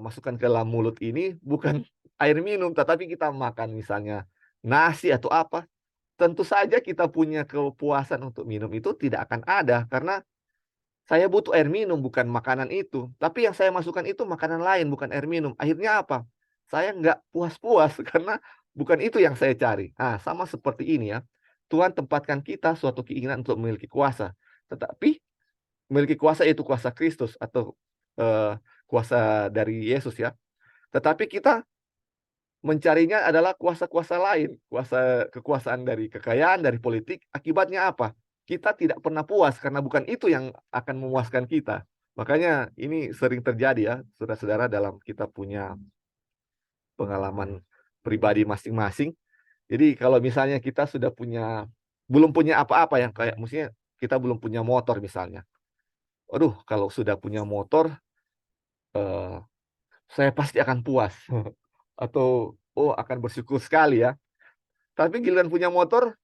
masukkan ke dalam mulut ini bukan air minum, tetapi kita makan misalnya nasi atau apa. Tentu saja kita punya kepuasan untuk minum itu tidak akan ada karena saya butuh air minum bukan makanan itu. Tapi yang saya masukkan itu makanan lain bukan air minum. Akhirnya apa? Saya nggak puas-puas karena bukan itu yang saya cari. Nah, sama seperti ini ya. Tuhan tempatkan kita suatu keinginan untuk memiliki kuasa. Tetapi memiliki kuasa itu kuasa Kristus atau kuasa dari Yesus ya. Tetapi kita mencarinya adalah kuasa-kuasa lain, kekuasaan dari kekayaan, dari politik. Akibatnya apa? Kita tidak pernah puas karena bukan itu yang akan memuaskan kita. Makanya ini sering terjadi ya, saudara-saudara, dalam kita punya pengalaman pribadi masing-masing. Jadi kalau misalnya kita belum punya apa-apa yang kayak maksudnya kita belum punya motor misalnya. Aduh, kalau sudah punya motor, saya pasti akan puas. Atau akan bersyukur sekali ya. Tapi giliran punya motor,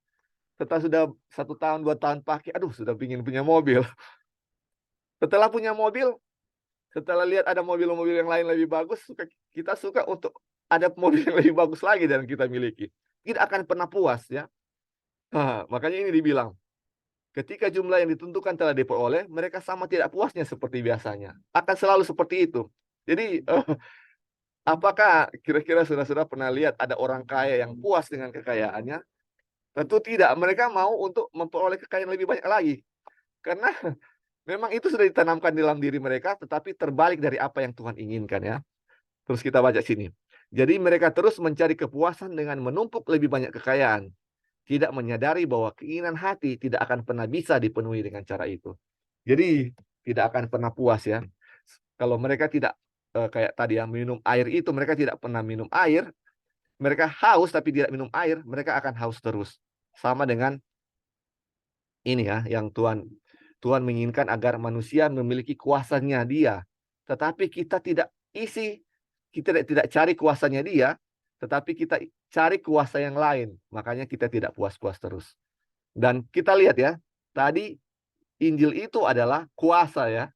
setelah sudah 1 tahun 2 tahun pakai, aduh sudah pingin punya mobil. Setelah punya mobil, setelah lihat ada mobil-mobil yang lain lebih bagus, kita suka untuk ada mobil yang lebih bagus lagi dan kita miliki. Tidak akan pernah puas ya. Makanya ini dibilang, ketika jumlah yang ditentukan telah diperoleh, mereka sama tidak puasnya seperti biasanya. Akan selalu seperti itu. Jadi apakah kira-kira saudara-saudara pernah lihat ada orang kaya yang puas dengan kekayaannya? Tentu tidak. Mereka mau untuk memperoleh kekayaan lebih banyak lagi. Karena memang itu sudah ditanamkan dalam diri mereka, tetapi terbalik dari apa yang Tuhan inginkan ya. Terus kita baca sini. Jadi mereka terus mencari kepuasan dengan menumpuk lebih banyak kekayaan. Tidak menyadari bahwa keinginan hati tidak akan pernah bisa dipenuhi dengan cara itu. Jadi tidak akan pernah puas ya. Kalau mereka tidak kayak tadi ya, minum air itu, mereka tidak pernah minum air, mereka haus tapi tidak minum air, mereka akan haus terus. Sama dengan ini ya, yang Tuhan menginginkan agar manusia memiliki kuasanya dia. Tetapi kita tidak kita tidak cari kuasanya dia, tetapi kita cari kuasa yang lain. Makanya kita tidak puas-puas terus. Dan kita lihat ya, tadi Injil itu adalah kuasa ya.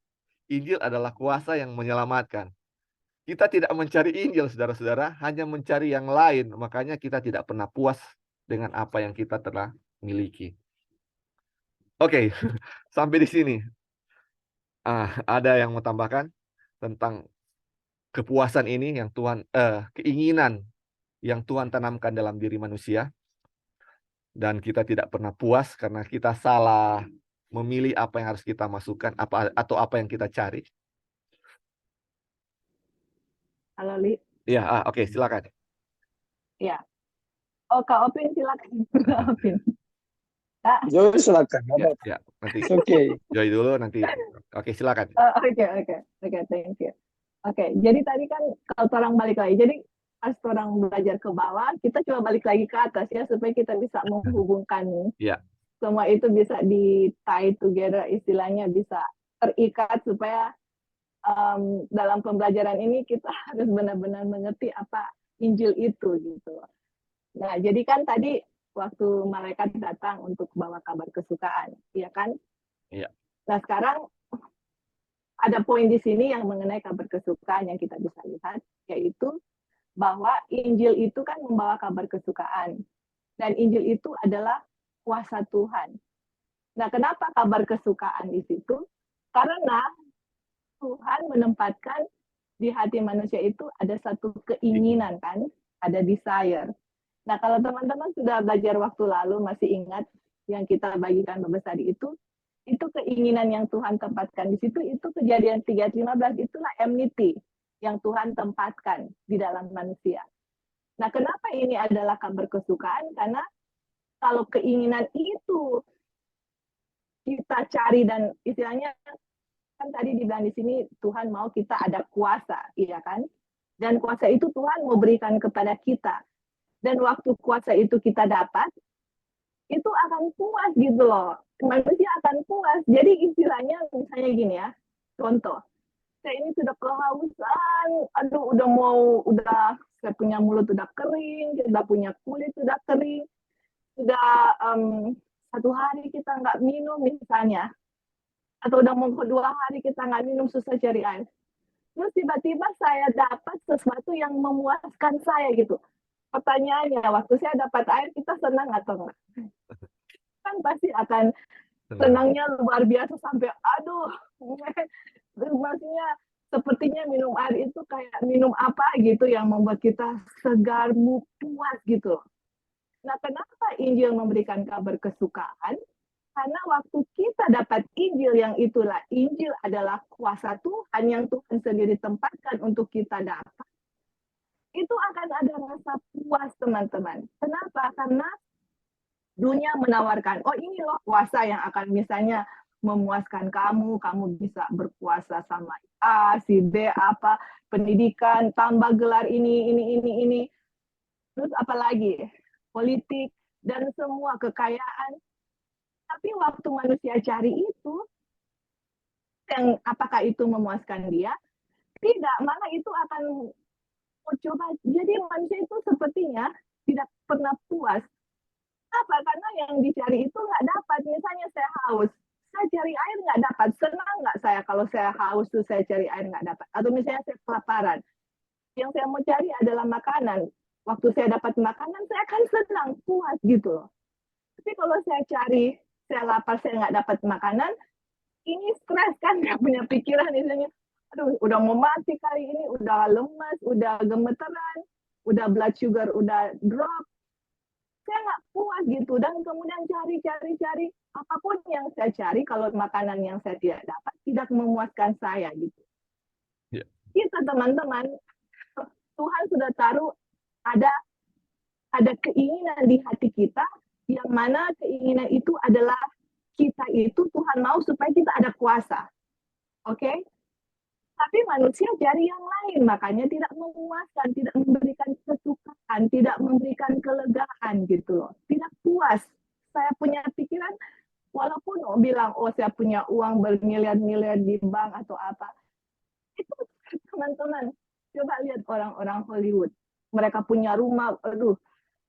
Injil adalah kuasa yang menyelamatkan. Kita tidak mencari Injil, saudara-saudara, hanya mencari yang lain. Makanya kita tidak pernah puas dengan apa yang kita telah miliki. Oke, sampai di sini. Ada yang mau tambahkan tentang kepuasan ini yang keinginan yang Tuhan tanamkan dalam diri manusia, dan kita tidak pernah puas karena kita salah memilih apa yang harus kita masukkan, atau apa yang kita cari. Halo, Li. Ya, oke, silakan. Ya. Oh, Kak Opin, silakan. Kak Opin. Kak. Joy silakan. Ya, nanti It's okay. Joy dulu, nanti. Oke, silakan. Oke, thank you. Oke, jadi tadi kan kalau orang balik lagi, jadi pas orang belajar ke bawah, kita coba balik lagi ke atas ya, supaya kita bisa menghubungkan Ya. semua itu bisa di tie together, istilahnya bisa terikat supaya dalam pembelajaran ini kita harus benar-benar mengerti apa Injil itu gitu. Nah, jadi kan tadi waktu malaikat datang untuk bawa kabar kesukaan, ya kan? Iya. Nah, sekarang ada poin di sini yang mengenai kabar kesukaan yang kita bisa lihat, yaitu bahwa Injil itu kan membawa kabar kesukaan. Dan Injil itu adalah kuasa Tuhan. Nah, kenapa kabar kesukaan di situ? Karena Tuhan menempatkan di hati manusia itu ada satu keinginan kan, ada desire. Nah, kalau teman-teman sudah belajar waktu lalu, masih ingat yang kita bagikan Bapak tadi itu keinginan yang Tuhan tempatkan di situ, itu Kejadian 3:15, itulah enmity yang Tuhan tempatkan di dalam manusia. Nah, kenapa ini adalah kabar kesukaan? Karena kalau keinginan itu kita cari dan istilahnya kan tadi dibilang di sini Tuhan mau kita ada kuasa, iya kan? Dan kuasa itu Tuhan mau berikan kepada kita. Dan waktu kuasa itu kita dapat, itu akan puas gitu loh. Manusia akan puas. Jadi istilahnya misalnya gini ya, contoh, saya ini sudah kehausan, aduh udah saya punya mulut udah kering, sudah punya kulit sudah kering, sudah 1 hari kita nggak minum misalnya, atau udah mau 2 hari kita nggak minum, susah cari air. Terus tiba-tiba saya dapat sesuatu yang memuaskan saya gitu. Pertanyaannya, waktu saya dapat air, kita senang atau enggak? Kan pasti akan senangnya luar biasa sampai aduh, maksudnya sepertinya minum air itu kayak minum apa gitu yang membuat kita segar, puas gitu. Nah, kenapa Injil memberikan kabar kesukaan? Karena waktu kita dapat Injil, yang itulah Injil adalah kuasa Tuhan yang Tuhan sendiri tempatkan untuk kita dapat, itu akan ada rasa puas, teman-teman. Kenapa? Karena dunia menawarkan, oh ini loh kuasa yang akan misalnya memuaskan kamu bisa berkuasa sama A, si B, apa, pendidikan, tambah gelar ini. Terus apalagi? Politik, dan semua kekayaan. Tapi waktu manusia cari itu, yang apakah itu memuaskan dia? Tidak, malah itu akan coba. Jadi manusia itu sepertinya tidak pernah puas. Apa? Karena yang dicari itu nggak dapat. Misalnya saya haus, saya cari air nggak dapat. Senang nggak saya kalau saya haus tuh saya cari air nggak dapat? Atau misalnya saya kelaparan, yang saya mau cari adalah makanan. Waktu saya dapat makanan, saya akan senang, puas gitu. Tapi kalau saya cari, saya lapar, saya nggak dapat makanan, ini stres kan, nggak punya pikiran misalnya. Aduh, udah mau mati kali ini, udah lemas, udah gemeteran, udah blood sugar, udah drop. Saya nggak puas gitu, dan kemudian cari apapun yang saya cari, kalau makanan yang saya tidak dapat tidak memuaskan saya gitu. Yeah. Kita teman-teman, Tuhan sudah taruh ada keinginan di hati kita, yang mana keinginan itu adalah kita itu Tuhan mau supaya kita ada kuasa, oke? Tapi manusia cari yang lain, makanya tidak memuaskan, tidak memberikan kesukaan, tidak memberikan kelegaan gitu loh. Tidak puas. Saya punya pikiran, walaupun bilang, oh saya punya uang bermiliar-miliar di bank atau apa. Itu teman-teman, coba lihat orang-orang Hollywood. Mereka punya rumah, aduh,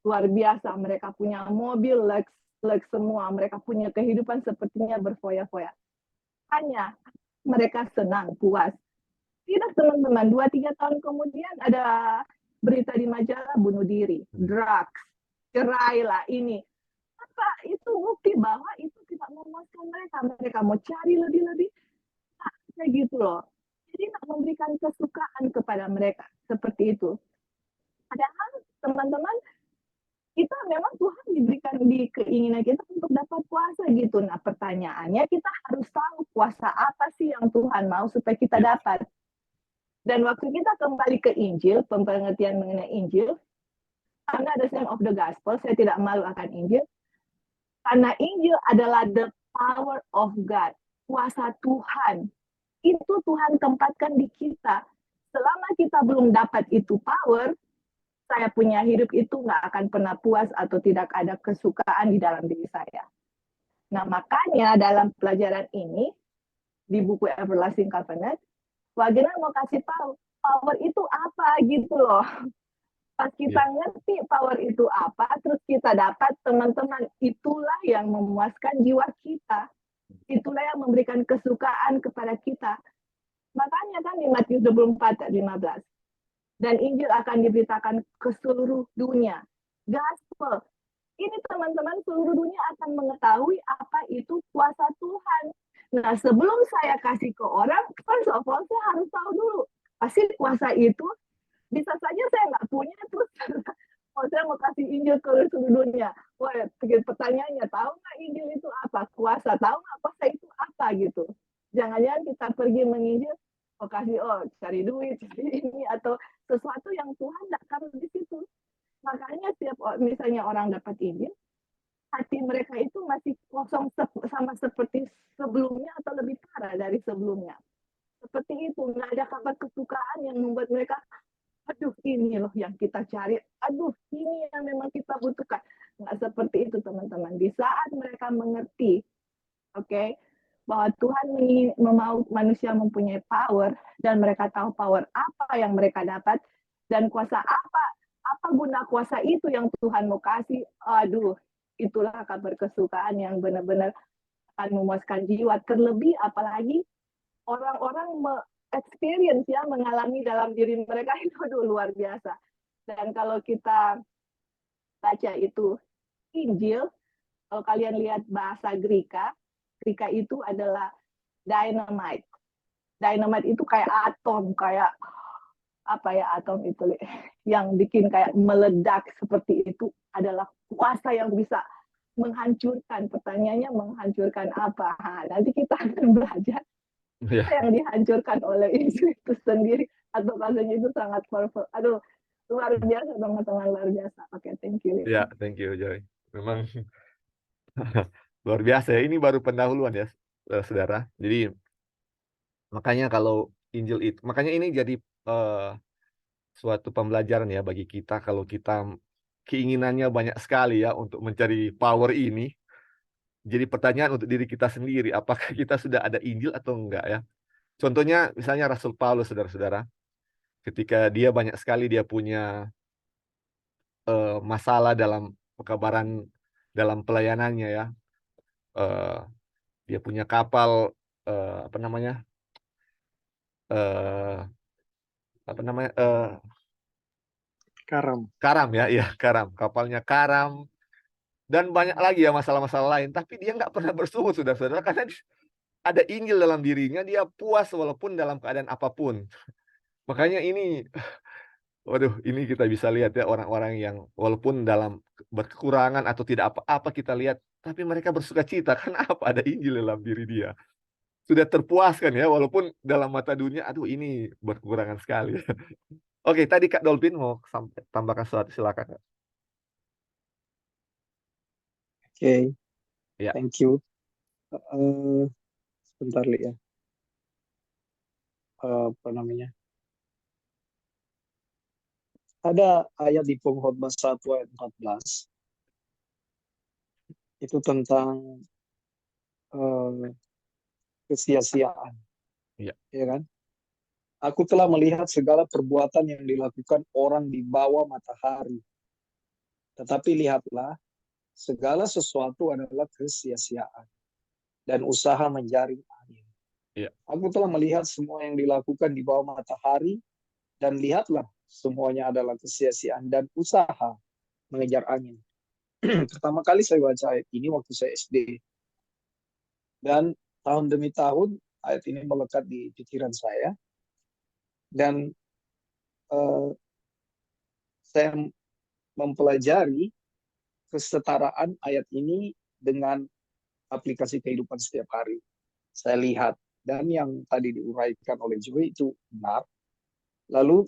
luar biasa. Mereka punya mobil, Lex semua. Mereka punya kehidupan sepertinya berfoya-foya. Hanya mereka senang, puas. Tidak, teman-teman, 2-3 tahun kemudian ada berita di majalah bunuh diri, drugs, cerai lah ini. Apa itu bukti bahwa itu tidak memuaskan mereka. Mereka mau cari lebih-lebih, kayak gitu loh. Jadi nggak memberikan kesukaan kepada mereka seperti itu. Padahal teman-teman, kita memang Tuhan diberikan di keinginan kita untuk dapat puasa gitu. Nah pertanyaannya, kita harus tahu puasa apa sih yang Tuhan mau supaya kita Ya. dapat. Dan waktu kita kembali ke Injil, pengertian mengenai Injil, karena the same of the gospel, saya tidak malu akan Injil, karena Injil adalah the power of God, kuasa Tuhan. Itu Tuhan tempatkan di kita. Selama kita belum dapat itu power, saya punya hidup itu nggak akan pernah puas atau tidak ada kesukaan di dalam diri saya. Nah makanya dalam pelajaran ini, di buku Everlasting Covenant, Wagner mau kasih tahu, power itu apa gitu loh. Pas kita ngerti power itu apa, terus kita dapat, teman-teman, itulah yang memuaskan jiwa kita. Itulah yang memberikan kesukaan kepada kita. Makanya kan di Matius 24 ayat 15. Dan Injil akan diberitakan ke seluruh dunia. Gospel. Ini teman-teman, seluruh dunia akan mengetahui apa itu kuasa Tuhan. Nah, sebelum saya kasih ke orang, first of all, saya harus tahu dulu. Pasti kuasa itu, bisa saja saya nggak punya, terus saya mau kasih Injil ke seluruh dunia. Wah, pertanyaannya, tahu nggak Injil itu apa? Kuasa, tahu nggak kuasa itu apa gitu. Jangan-jangan kita pergi menginjil, cari duit, cari ini, atau sesuatu yang Tuhan nggak taruh di situ. Makanya setiap misalnya orang dapat Injil, hati mereka itu masih kosong sama seperti sebelumnya atau lebih parah dari sebelumnya. Seperti itu, nggak ada kabar kesukaan yang membuat mereka, aduh ini loh yang kita cari, aduh ini yang memang kita butuhkan. Nggak seperti itu teman-teman. Di saat mereka mengerti, bahwa Tuhan mau manusia mempunyai power, dan mereka tahu power apa yang mereka dapat, dan kuasa apa guna kuasa itu yang Tuhan mau kasih, aduh, itulah kabar kesukaan yang benar-benar akan memuaskan jiwa. Terlebih apalagi orang-orang experience ya, mengalami dalam diri mereka itu luar biasa. Dan kalau kita baca itu Injil, kalau kalian lihat bahasa Greka itu adalah dynamite. Dynamite itu kayak atom, kayak apa ya atom itu yang bikin kayak meledak seperti itu, adalah kuasa yang bisa menghancurkan. Pertanyaannya menghancurkan apa? Nanti kita akan belajar yang dihancurkan oleh Injil itu sendiri, atau rasanya itu sangat powerful. Aduh, luar biasa teman-teman, luar biasa. Oke, thank you. Ya, thank you Joy. Memang luar biasa ya. Ini baru pendahuluan ya, saudara. Jadi makanya kalau Injil itu, makanya ini jadi suatu pembelajaran ya bagi kita. Kalau kita keinginannya banyak sekali ya untuk mencari power ini, jadi pertanyaan untuk diri kita sendiri, apakah kita sudah ada Injil atau enggak ya. Contohnya misalnya Rasul Paulus, saudara-saudara, ketika dia banyak sekali dia punya masalah dalam pekabaran, dalam pelayanannya ya. Dia punya kapal apa namanya karam ya, karam, kapalnya karam, dan banyak lagi ya masalah-masalah lain, tapi dia nggak pernah bersungut, saudara-saudara, karena ada Injil dalam dirinya, dia puas walaupun dalam keadaan apapun. Makanya ini, waduh, ini kita bisa lihat ya orang-orang yang walaupun dalam berkekurangan atau tidak apa-apa kita lihat, tapi mereka bersuka cita karena apa? Ada Injil dalam diri dia. Sudah terpuaskan ya, walaupun dalam mata dunia, aduh ini berkekurangan sekali. Oke, tadi Kak Dolphin mau tambahkan sesuatu, silakan. Oke, Ya. thank you. Sebentar ya. Apa namanya? Ada ayat di Pengkhotbah 1 ayat 14. Itu tentang kesia-siaan. Iya. Ya kan? Aku telah melihat segala perbuatan yang dilakukan orang di bawah matahari. Tetapi lihatlah, segala sesuatu adalah kesia-siaan dan usaha menjaring angin. Iya. Aku telah melihat semua yang dilakukan di bawah matahari, dan lihatlah, semuanya adalah kesia-siaan dan usaha mengejar angin. Pertama kali saya baca ayat ini waktu saya SD. Dan tahun demi tahun ayat ini melekat di pikiran saya, dan eh, saya mempelajari kesetaraan ayat ini dengan aplikasi kehidupan setiap hari. Saya lihat, dan yang tadi diuraikan oleh Joy itu benar. Lalu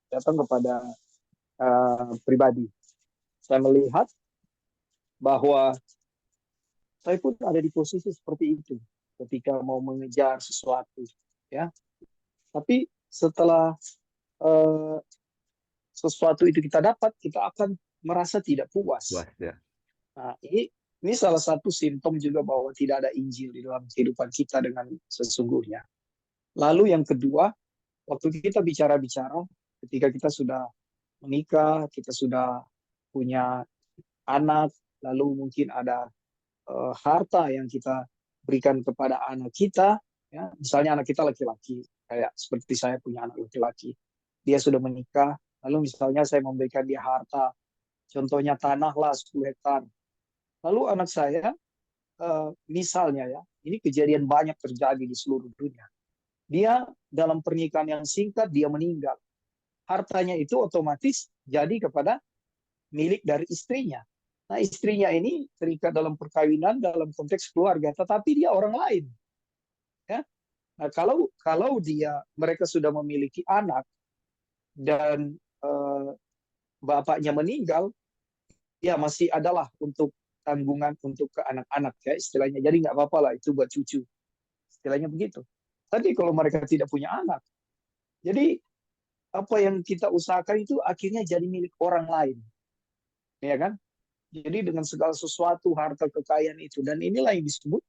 datang kepada pribadi, saya melihat bahwa saya pun ada di posisi seperti itu ketika mau mengejar sesuatu, ya. Tapi setelah eh, sesuatu itu kita dapat, kita akan merasa tidak puas. Puas ya. Nah, ini salah satu simptom juga bahwa tidak ada Injil di dalam kehidupan kita dengan sesungguhnya. Lalu yang kedua, waktu kita bicara-bicara, ketika kita sudah menikah, kita sudah punya anak, lalu mungkin ada harta yang kita berikan kepada anak kita, ya, misalnya anak kita laki-laki, kayak seperti saya punya anak laki-laki, dia sudah menikah, lalu misalnya saya memberikan dia harta, contohnya tanah lah 10 hektar, lalu anak saya misalnya ya, ini kejadian banyak terjadi di seluruh dunia, dia dalam pernikahan yang singkat dia meninggal, hartanya itu otomatis jadi kepada milik dari istrinya. Nah, istrinya ini terikat dalam perkawinan dalam konteks keluarga, tetapi dia orang lain. Ya. Nah, kalau mereka sudah memiliki anak dan bapaknya meninggal, ya masih adalah untuk tanggungan untuk ke anak-anak ya istilahnya. Jadi nggak apa-apa lah itu buat cucu, istilahnya begitu. Tapi kalau mereka tidak punya anak, jadi apa yang kita usahakan itu akhirnya jadi milik orang lain, ya kan? Jadi dengan segala sesuatu harta kekayaan itu, dan inilah yang disebut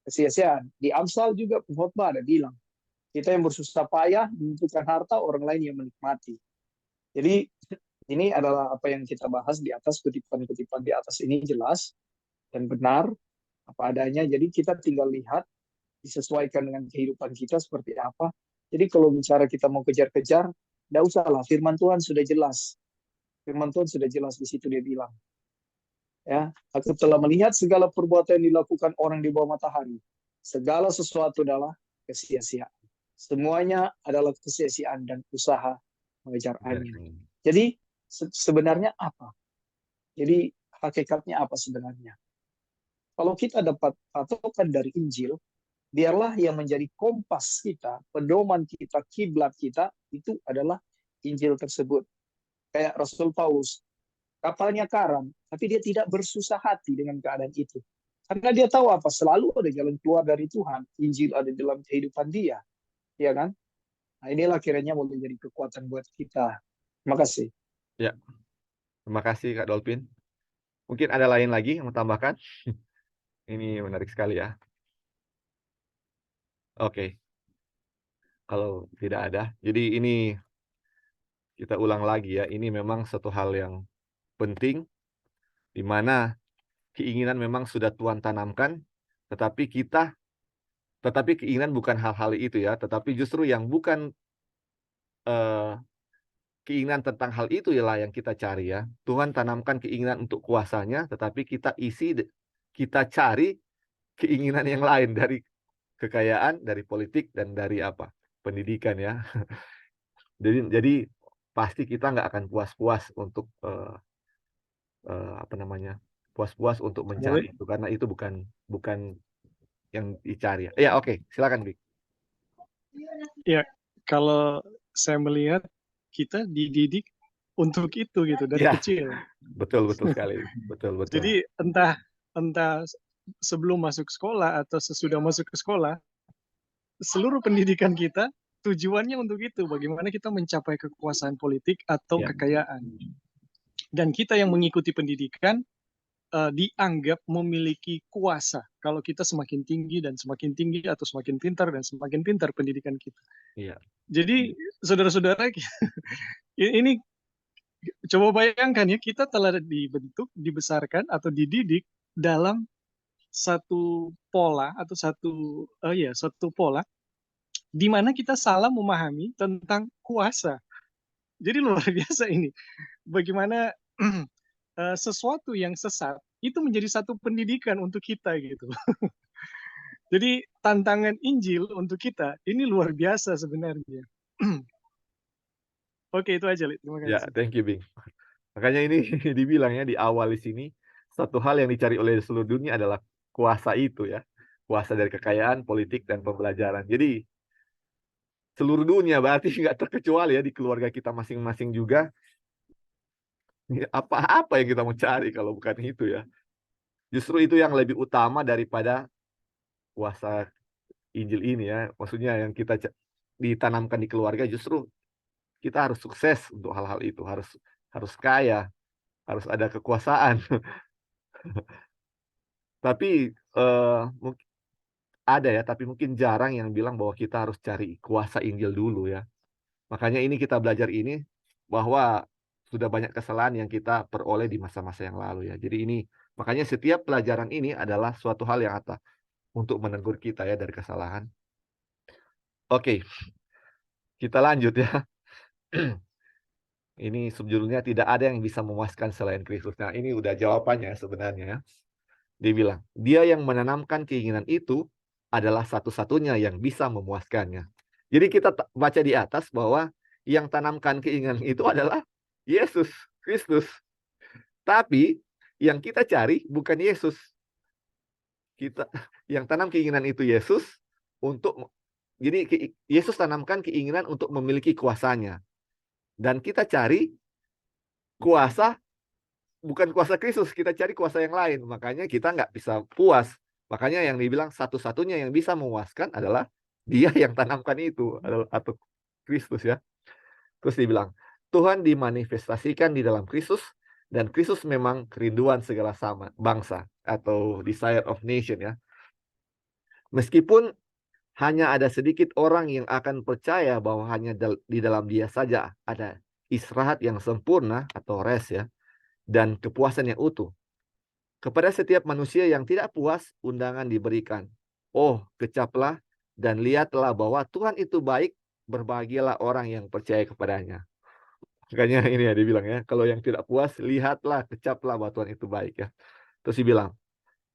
kesia-siaan. Di Amsal juga pengkhotbah ada bilang, kita yang bersusah payah mengumpulkan harta, orang lain yang menikmati. Jadi ini adalah apa yang kita bahas di atas, kutipan-kutipan di atas ini jelas dan benar apa adanya. Jadi kita tinggal lihat disesuaikan dengan kehidupan kita seperti apa. Jadi kalau bicara kita mau kejar-kejar, tidak usahlah. Firman Tuhan sudah jelas. Firman Tuhan sudah jelas di situ dia bilang. Ya, aku telah melihat segala perbuatan yang dilakukan orang di bawah matahari. Segala sesuatu adalah kesia-siaan. Semuanya adalah kesia-siaan dan usaha mengejar angin. Jadi sebenarnya apa? Jadi hakikatnya apa sebenarnya? Kalau kita dapat patokan dari Injil, biarlah yang menjadi kompas kita, pedoman kita, kiblat kita, itu adalah Injil tersebut. Kayak Rasul Paulus, kapalnya karam, tapi dia tidak bersusah hati dengan keadaan itu. Karena dia tahu apa, selalu ada jalan keluar dari Tuhan. Injil ada dalam kehidupan dia. Ya kan? Nah, inilah kiranya mau menjadi kekuatan buat kita. Terima kasih. Ya, terima kasih Kak Dolphin. Mungkin ada lain lagi yang mau tambahkan? Ini menarik sekali ya. Oke. Kalau tidak ada, jadi ini kita ulang lagi ya. Ini memang satu hal yang penting, di mana keinginan memang sudah Tuhan tanamkan, tetapi keinginan bukan hal-hal itu ya, tetapi justru yang bukan keinginan tentang hal itu ialah yang kita cari ya. Tuhan tanamkan keinginan untuk kuasanya, tetapi kita cari keinginan yang lain dari kekayaan, dari politik, dan dari apa? Pendidikan ya. Jadi pasti kita nggak akan puas-puas untuk puas-puas untuk mencari itu, karena itu bukan yang dicari. Ya, oke, silakan Bik. Ya, kalau saya melihat kita dididik untuk itu gitu dari Ya, kecil. betul sekali, betul. Jadi entah sebelum masuk sekolah atau sesudah masuk ke sekolah, seluruh pendidikan kita tujuannya untuk itu, bagaimana kita mencapai kekuasaan politik atau Ya. kekayaan. Dan kita yang mengikuti pendidikan dianggap memiliki kuasa kalau kita semakin tinggi atau semakin pintar dan semakin pintar pendidikan kita. Iya. Jadi saudara-saudara, ini coba bayangkan ya, kita telah dibentuk, dibesarkan atau dididik dalam satu pola atau satu pola di mana kita salah memahami tentang kuasa. Jadi luar biasa ini. Bagaimana sesuatu yang sesat itu menjadi satu pendidikan untuk kita gitu. Jadi tantangan Injil untuk kita ini luar biasa sebenarnya. Oke, itu aja, Li. Terima Ya, kasih. thank you, Bing. Makanya ini dibilang ya di awal di sini, satu hal yang dicari oleh seluruh dunia adalah kuasa itu ya. Kuasa dari kekayaan, politik, dan pembelajaran. Jadi seluruh dunia berarti nggak terkecuali ya di keluarga kita masing-masing juga. Apa-apa yang kita mau cari kalau bukan itu ya. Justru itu yang lebih utama daripada kuasa Injil ini ya. Maksudnya yang kita ditanamkan di keluarga justru kita harus sukses untuk hal-hal itu, harus kaya, harus ada kekuasaan. Tapi mungkin ada ya, tapi mungkin jarang yang bilang bahwa kita harus cari kuasa Injil dulu ya. Makanya ini kita belajar ini bahwa sudah banyak kesalahan yang kita peroleh di masa-masa yang lalu ya. Jadi ini makanya setiap pelajaran ini adalah suatu hal yang untuk menegur kita ya dari kesalahan. Oke, kita lanjut ya. Ini subjudulnya tidak ada yang bisa memuaskan selain Kristus. Nah, ini udah jawabannya sebenarnya ya. Dia bilang, dia yang menanamkan keinginan itu adalah satu-satunya yang bisa memuaskannya. Jadi kita baca di atas bahwa yang tanamkan keinginan itu adalah Yesus Kristus. Tapi yang kita cari bukan Yesus. Kita yang tanam keinginan itu Yesus untuk jadi Yesus tanamkan keinginan untuk memiliki kuasanya. Dan kita cari kuasa bukan kuasa Kristus, kita cari kuasa yang lain. Makanya kita nggak bisa puas. Makanya yang dibilang satu-satunya yang bisa memuaskan adalah dia yang tanamkan itu atau Kristus ya. Terus dibilang, Tuhan dimanifestasikan di dalam Kristus dan Kristus memang kerinduan segala bangsa atau desire of nation ya. Meskipun hanya ada sedikit orang yang akan percaya bahwa hanya di dalam dia saja ada istirahat yang sempurna atau rest ya, dan kepuasan yang utuh. Kepada setiap manusia yang tidak puas, undangan diberikan. Oh, kecaplah dan lihatlah bahwa Tuhan itu baik, berbahagialah orang yang percaya kepadanya. Makanya ini ya dibilang ya, kalau yang tidak puas, lihatlah, kecaplah bahwa Tuhan itu baik ya. Terus dibilang,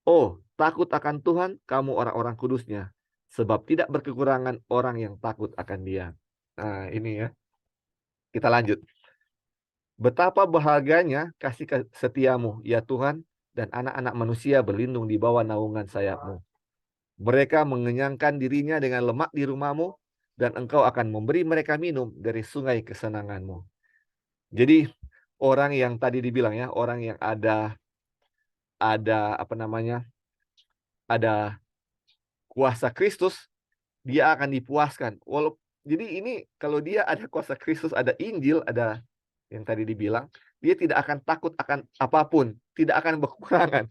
oh, takut akan Tuhan, kamu orang-orang kudusnya, sebab tidak berkekurangan orang yang takut akan dia. Nah, ini ya. Kita lanjut. Betapa berharganya kasih setiamu, ya Tuhan, dan anak-anak manusia berlindung di bawah naungan sayapmu. Mereka mengenyangkan dirinya dengan lemak di rumahmu, dan engkau akan memberi mereka minum dari sungai kesenanganmu. Jadi, orang yang tadi dibilang ya, orang yang ada ada kuasa Kristus, dia akan dipuaskan. Jadi ini kalau dia ada kuasa Kristus, ada Injil, ada yang tadi dibilang, dia tidak akan takut akan apapun, tidak akan berkurangan.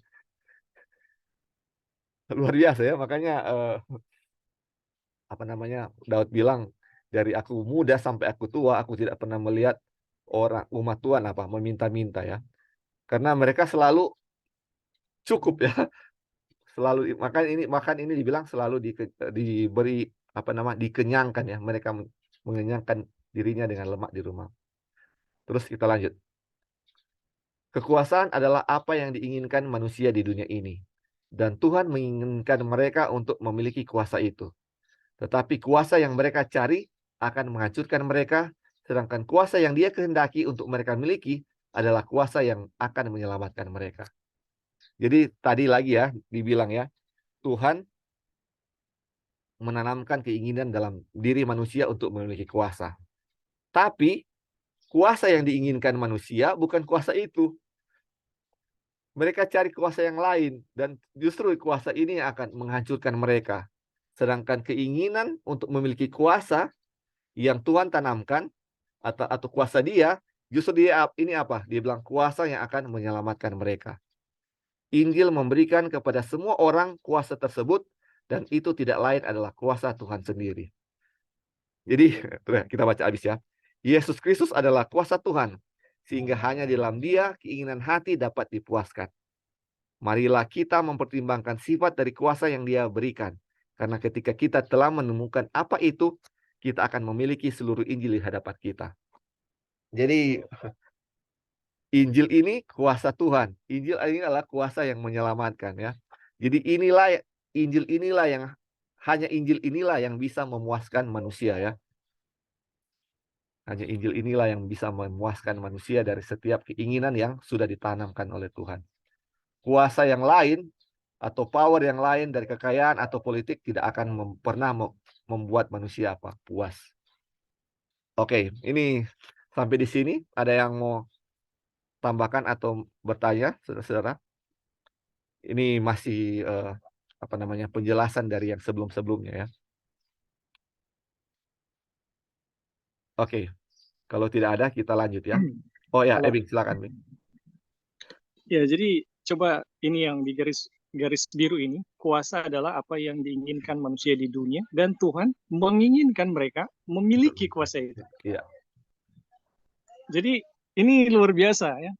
Luar biasa ya, makanya Daud bilang, dari aku muda sampai aku tua, aku tidak pernah melihat umat Tuhan meminta-minta ya. Karena mereka selalu cukup ya. Selalu makan ini dibilang selalu diberi dikenyangkan ya. Mereka mengenyangkan dirinya dengan lemak di rumah. Terus kita lanjut. Kekuasaan adalah apa yang diinginkan manusia di dunia ini. Dan Tuhan menginginkan mereka untuk memiliki kuasa itu. Tetapi kuasa yang mereka cari akan menghancurkan mereka, sedangkan kuasa yang dia kehendaki untuk mereka miliki adalah kuasa yang akan menyelamatkan mereka. Jadi tadi lagi ya, dibilang ya, Tuhan menanamkan keinginan dalam diri manusia untuk memiliki kuasa. Tapi kuasa yang diinginkan manusia bukan kuasa itu. Mereka cari kuasa yang lain, dan justru kuasa ini yang akan menghancurkan mereka. Sedangkan keinginan untuk memiliki kuasa yang Tuhan tanamkan, atau kuasa dia, justru dia ini apa? Dia bilang kuasa yang akan menyelamatkan mereka. Injil memberikan kepada semua orang kuasa tersebut, dan itu tidak lain adalah kuasa Tuhan sendiri. Jadi, kita baca habis ya. Yesus Kristus adalah kuasa Tuhan, sehingga hanya di dalam dia keinginan hati dapat dipuaskan. Marilah kita mempertimbangkan sifat dari kuasa yang dia berikan. Karena ketika kita telah menemukan apa itu, kita akan memiliki seluruh Injil di hadapan kita. Jadi, Injil ini kuasa Tuhan. Injil ini adalah kuasa yang menyelamatkan ya. Jadi inilah Injil inilah yang hanya Injil inilah yang bisa memuaskan manusia ya. Hanya Injil inilah yang bisa memuaskan manusia dari setiap keinginan yang sudah ditanamkan oleh Tuhan. Kuasa yang lain atau power yang lain dari kekayaan atau politik tidak akan pernah membuat manusia puas. Oke, ini sampai di sini. Ada yang mau tambahkan atau bertanya, saudara-saudara? Ini masih penjelasan dari yang sebelum-sebelumnya ya. Oke, kalau tidak ada kita lanjut ya. Oh ya, Kalau- Ebing, silakan, Bing. Ya, jadi coba ini yang di garis biru ini, kuasa adalah apa yang diinginkan manusia di dunia, dan Tuhan menginginkan mereka memiliki kuasa itu. Iya. Jadi ini luar biasa ya.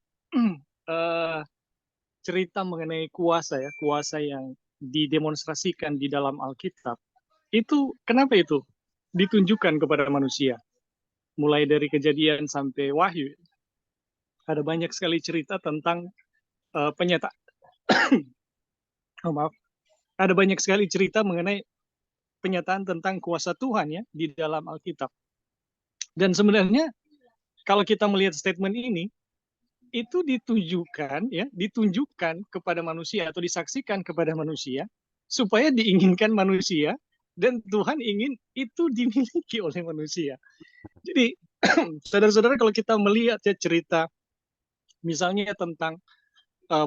Cerita mengenai kuasa ya, kuasa yang didemonstrasikan di dalam Alkitab. Itu kenapa itu ditunjukkan kepada manusia? Mulai dari Kejadian sampai Wahyu. Ada banyak sekali cerita tentang penyataan. Maaf. Ada banyak sekali cerita mengenai penyataan tentang kuasa Tuhan ya di dalam Alkitab. Dan sebenarnya kalau kita melihat statement ini, itu ditunjukkan kepada manusia atau disaksikan kepada manusia supaya diinginkan manusia, dan Tuhan ingin itu dimiliki oleh manusia. Jadi saudara-saudara, kalau kita melihat ya cerita misalnya tentang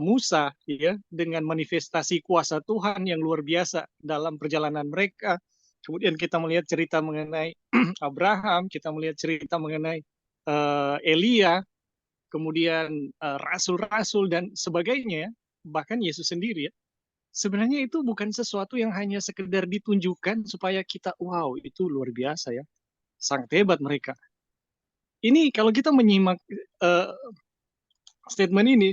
Musa ya dengan manifestasi kuasa Tuhan yang luar biasa dalam perjalanan mereka. Kemudian kita melihat cerita mengenai Abraham, kita melihat cerita mengenai Elia, kemudian rasul-rasul dan sebagainya, bahkan Yesus sendiri ya. Sebenarnya itu bukan sesuatu yang hanya sekedar ditunjukkan supaya kita, wow, itu luar biasa ya, sangat hebat mereka. Ini kalau kita menyimak statement ini,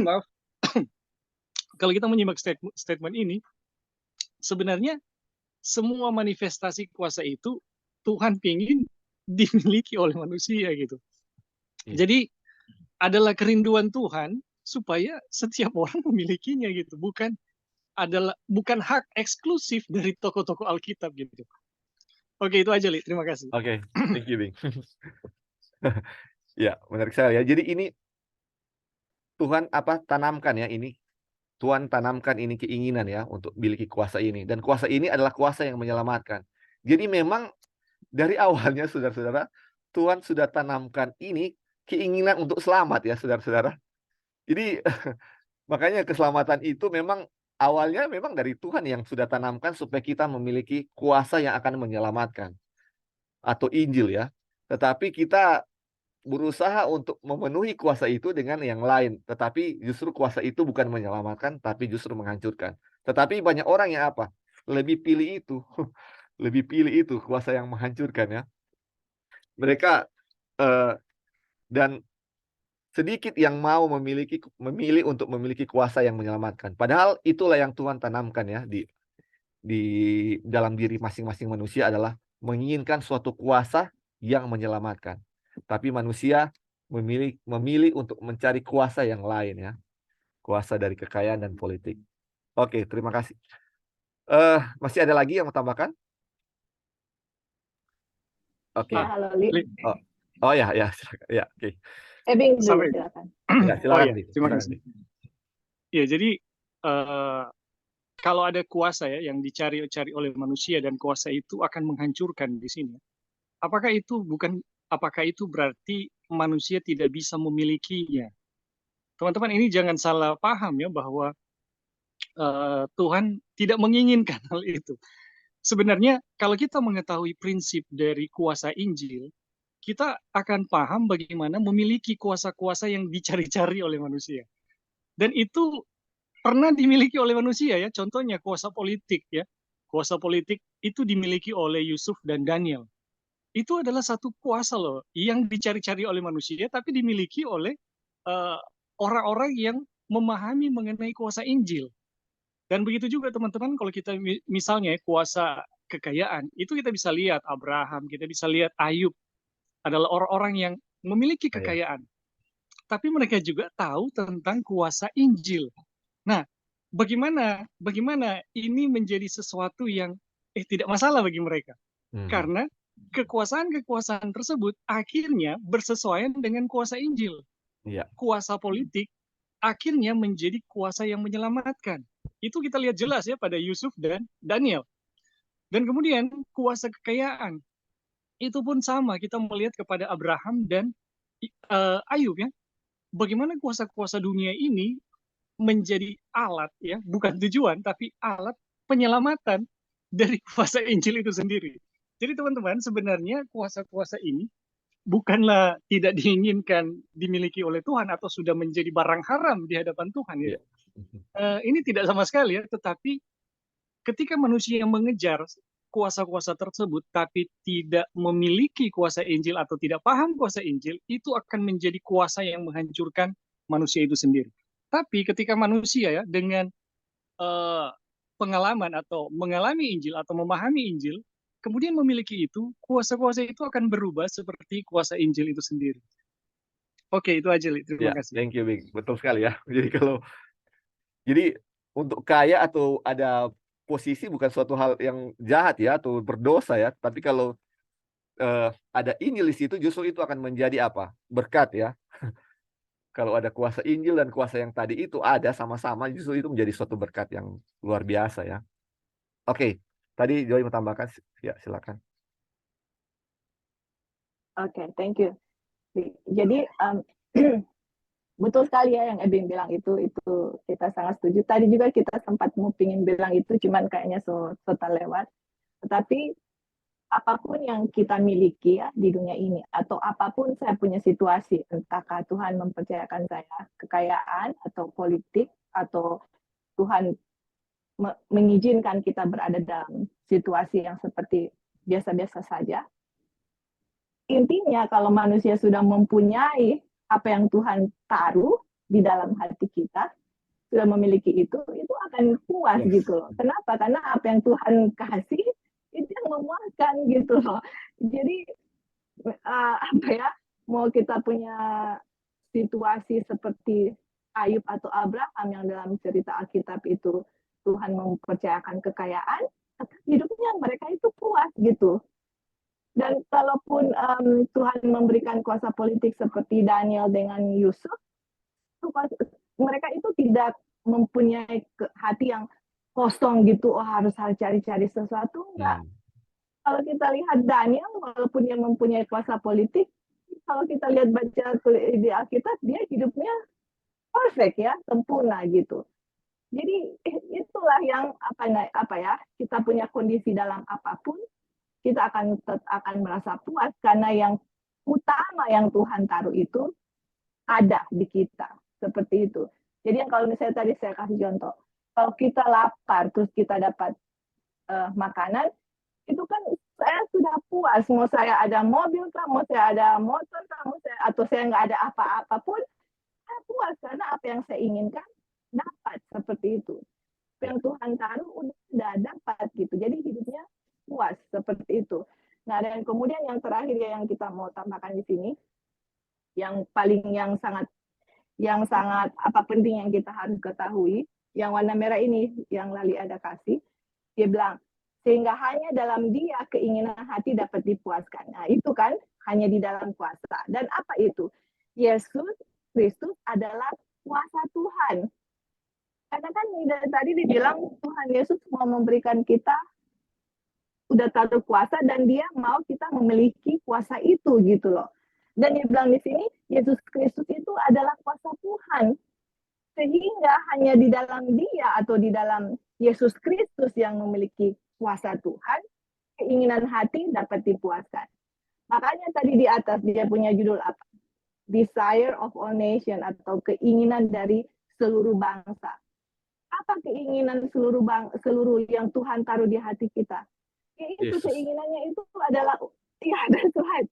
maaf, kalau kita menyimak statement ini, sebenarnya semua manifestasi kuasa itu Tuhan ingin dimiliki oleh manusia gitu. Jadi adalah kerinduan Tuhan supaya setiap orang memilikinya gitu, bukan hak eksklusif dari tokoh-tokoh Alkitab gitu. Oke, itu aja, Li. Terima kasih. Oke, thank you, Bing. Ya, menarik sekali ya. Jadi ini Tuhan tanamkan ya ini. Tuhan tanamkan ini keinginan ya untuk memiliki kuasa ini. Dan kuasa ini adalah kuasa yang menyelamatkan. Jadi memang dari awalnya saudara-saudara, Tuhan sudah tanamkan ini keinginan untuk selamat ya saudara-saudara. Jadi makanya keselamatan itu memang awalnya memang dari Tuhan yang sudah tanamkan supaya kita memiliki kuasa yang akan menyelamatkan. Atau Injil ya. Tetapi kita berusaha untuk memenuhi kuasa itu dengan yang lain. Tetapi justru kuasa itu bukan menyelamatkan, tapi justru menghancurkan. Tetapi banyak orang yang lebih pilih itu. Lebih pilih itu, kuasa yang menghancurkan ya. Mereka dan sedikit yang mau memilih untuk memiliki kuasa yang menyelamatkan. Padahal itulah yang Tuhan tanamkan ya di dalam diri masing-masing manusia adalah menginginkan suatu kuasa yang menyelamatkan. Tapi manusia memilih untuk mencari kuasa yang lain ya. Kuasa dari kekayaan dan politik. Oke, terima kasih. Masih ada lagi yang mau tambahkan? Oke. Halo, Li. Oh ya, silakan. Ya, oke. Bing dulu, Sampai- silakan. Ya, silakan. Oh, iya, terima kasih. Ya, jadi kalau ada kuasa ya yang dicari-cari oleh manusia dan kuasa itu akan menghancurkan di sini. Apakah itu berarti manusia tidak bisa memilikinya? Teman-teman, ini jangan salah paham ya bahwa Tuhan tidak menginginkan hal itu. Sebenarnya kalau kita mengetahui prinsip dari kuasa Injil, kita akan paham bagaimana memiliki kuasa-kuasa yang dicari-cari oleh manusia. Dan itu pernah dimiliki oleh manusia ya. Contohnya kuasa politik ya. Kuasa politik itu dimiliki oleh Yusuf dan Daniel. Itu adalah satu kuasa loh yang dicari-cari oleh manusia tapi dimiliki oleh orang-orang yang memahami mengenai kuasa Injil. Dan begitu juga teman-teman kalau kita misalnya kuasa kekayaan, itu kita bisa lihat Abraham, kita bisa lihat Ayub adalah orang-orang yang memiliki kekayaan. Tapi mereka juga tahu tentang kuasa Injil. Nah, bagaimana ini menjadi sesuatu yang tidak masalah bagi mereka. Karena kekuasaan-kekuasaan tersebut akhirnya bersesuaian dengan kuasa Injil. Iya. Kuasa politik akhirnya menjadi kuasa yang menyelamatkan. Itu kita lihat jelas ya pada Yusuf dan Daniel. Dan kemudian kuasa kekayaan itu pun sama, kita melihat kepada Abraham dan Ayub ya. Bagaimana kuasa-kuasa dunia ini menjadi alat ya, bukan tujuan tapi alat penyelamatan dari kuasa Injil itu sendiri. Jadi teman-teman, sebenarnya kuasa-kuasa ini bukanlah tidak diinginkan dimiliki oleh Tuhan atau sudah menjadi barang haram di hadapan Tuhan ya. Iya. Ini tidak sama sekali ya, tetapi ketika manusia yang mengejar kuasa-kuasa tersebut tapi tidak memiliki kuasa Injil atau tidak paham kuasa Injil, itu akan menjadi kuasa yang menghancurkan manusia itu sendiri. Tapi ketika manusia ya dengan pengalaman atau mengalami Injil atau memahami Injil, kemudian memiliki itu, kuasa-kuasa itu akan berubah seperti kuasa Injil itu sendiri. Oke, itu aja, Li. Terima Ya, kasih. thank you, Bing. Betul sekali ya. Jadi untuk kaya atau ada posisi bukan suatu hal yang jahat ya atau berdosa ya, tapi kalau ada Injil di situ justru itu akan menjadi apa? Berkat ya. Kalau ada kuasa Injil dan kuasa yang tadi itu ada sama-sama, justru itu menjadi suatu berkat yang luar biasa ya. Oke, tadi Joy mau tambahkan, ya silakan. Oke, thank you. Jadi betul sekali ya yang Ebing bilang itu kita sangat setuju. Tadi juga kita sempat mau pingin bilang itu, cuman kayaknya total lewat. Tetapi apapun yang kita miliki ya di dunia ini, atau apapun saya punya situasi, entahkah Tuhan mempercayakan saya kekayaan atau politik, atau Tuhan mengizinkan kita berada dalam situasi yang seperti biasa-biasa saja. Intinya kalau manusia sudah mempunyai apa yang Tuhan taruh di dalam hati kita, sudah memiliki itu akan puas gitu loh. Kenapa? Karena apa yang Tuhan kasih itu yang memuaskan gitu loh. Jadi apa ya, mau kita punya situasi seperti Ayub atau Abraham yang dalam cerita Alkitab itu Tuhan mempercayakan kekayaan, hidupnya mereka itu puas gitu. Dan kalaupun Tuhan memberikan kuasa politik seperti Daniel dengan Yusuf, mereka itu tidak mempunyai hati yang kosong gitu, harus cari-cari sesuatu, enggak. Kalau kita lihat Daniel, walaupun dia mempunyai kuasa politik, kalau kita lihat baca di Alkitab, dia hidupnya perfect ya, sempurna gitu. Jadi itulah yang apa ya, kita punya kondisi dalam apapun, kita akan merasa puas karena yang utama yang Tuhan taruh itu ada di kita, seperti itu. Jadi kalau misalnya tadi saya kasih contoh, kalau kita lapar terus kita dapat makanan, itu kan saya sudah puas. Mau saya ada mobil kah, mau saya ada motor kah, atau saya nggak ada apa-apa pun, saya puas karena apa yang saya inginkan dapat, seperti itu. Apa yang Tuhan taruh udah dapat gitu. Jadi hidupnya puas seperti itu. Nah, dan kemudian yang terakhir ya yang kita mau tambahkan di sini, yang sangat apa penting yang kita harus ketahui, yang warna merah ini yang Lali ada kasih, dia bilang sehingga hanya dalam Dia keinginan hati dapat dipuaskan. Nah, itu kan hanya di dalam kuasa. Dan apa itu? Yesus Kristus adalah kuasa Tuhan. Karena kan tadi dibilang Tuhan Yesus mau memberikan kita udah taruh kuasa dan dia mau kita memiliki kuasa itu gitu loh. Dan dia bilang di sini Yesus Kristus itu adalah kuasa Tuhan. Sehingga hanya di dalam Dia atau di dalam Yesus Kristus yang memiliki kuasa Tuhan, keinginan hati dapat dipuaskan. Makanya tadi di atas dia punya judul apa? Desire of all nation atau keinginan dari seluruh bangsa. Apa keinginan seluruh yang Tuhan taruh di hati kita? Itu keinginannya itu adalah ya that's right.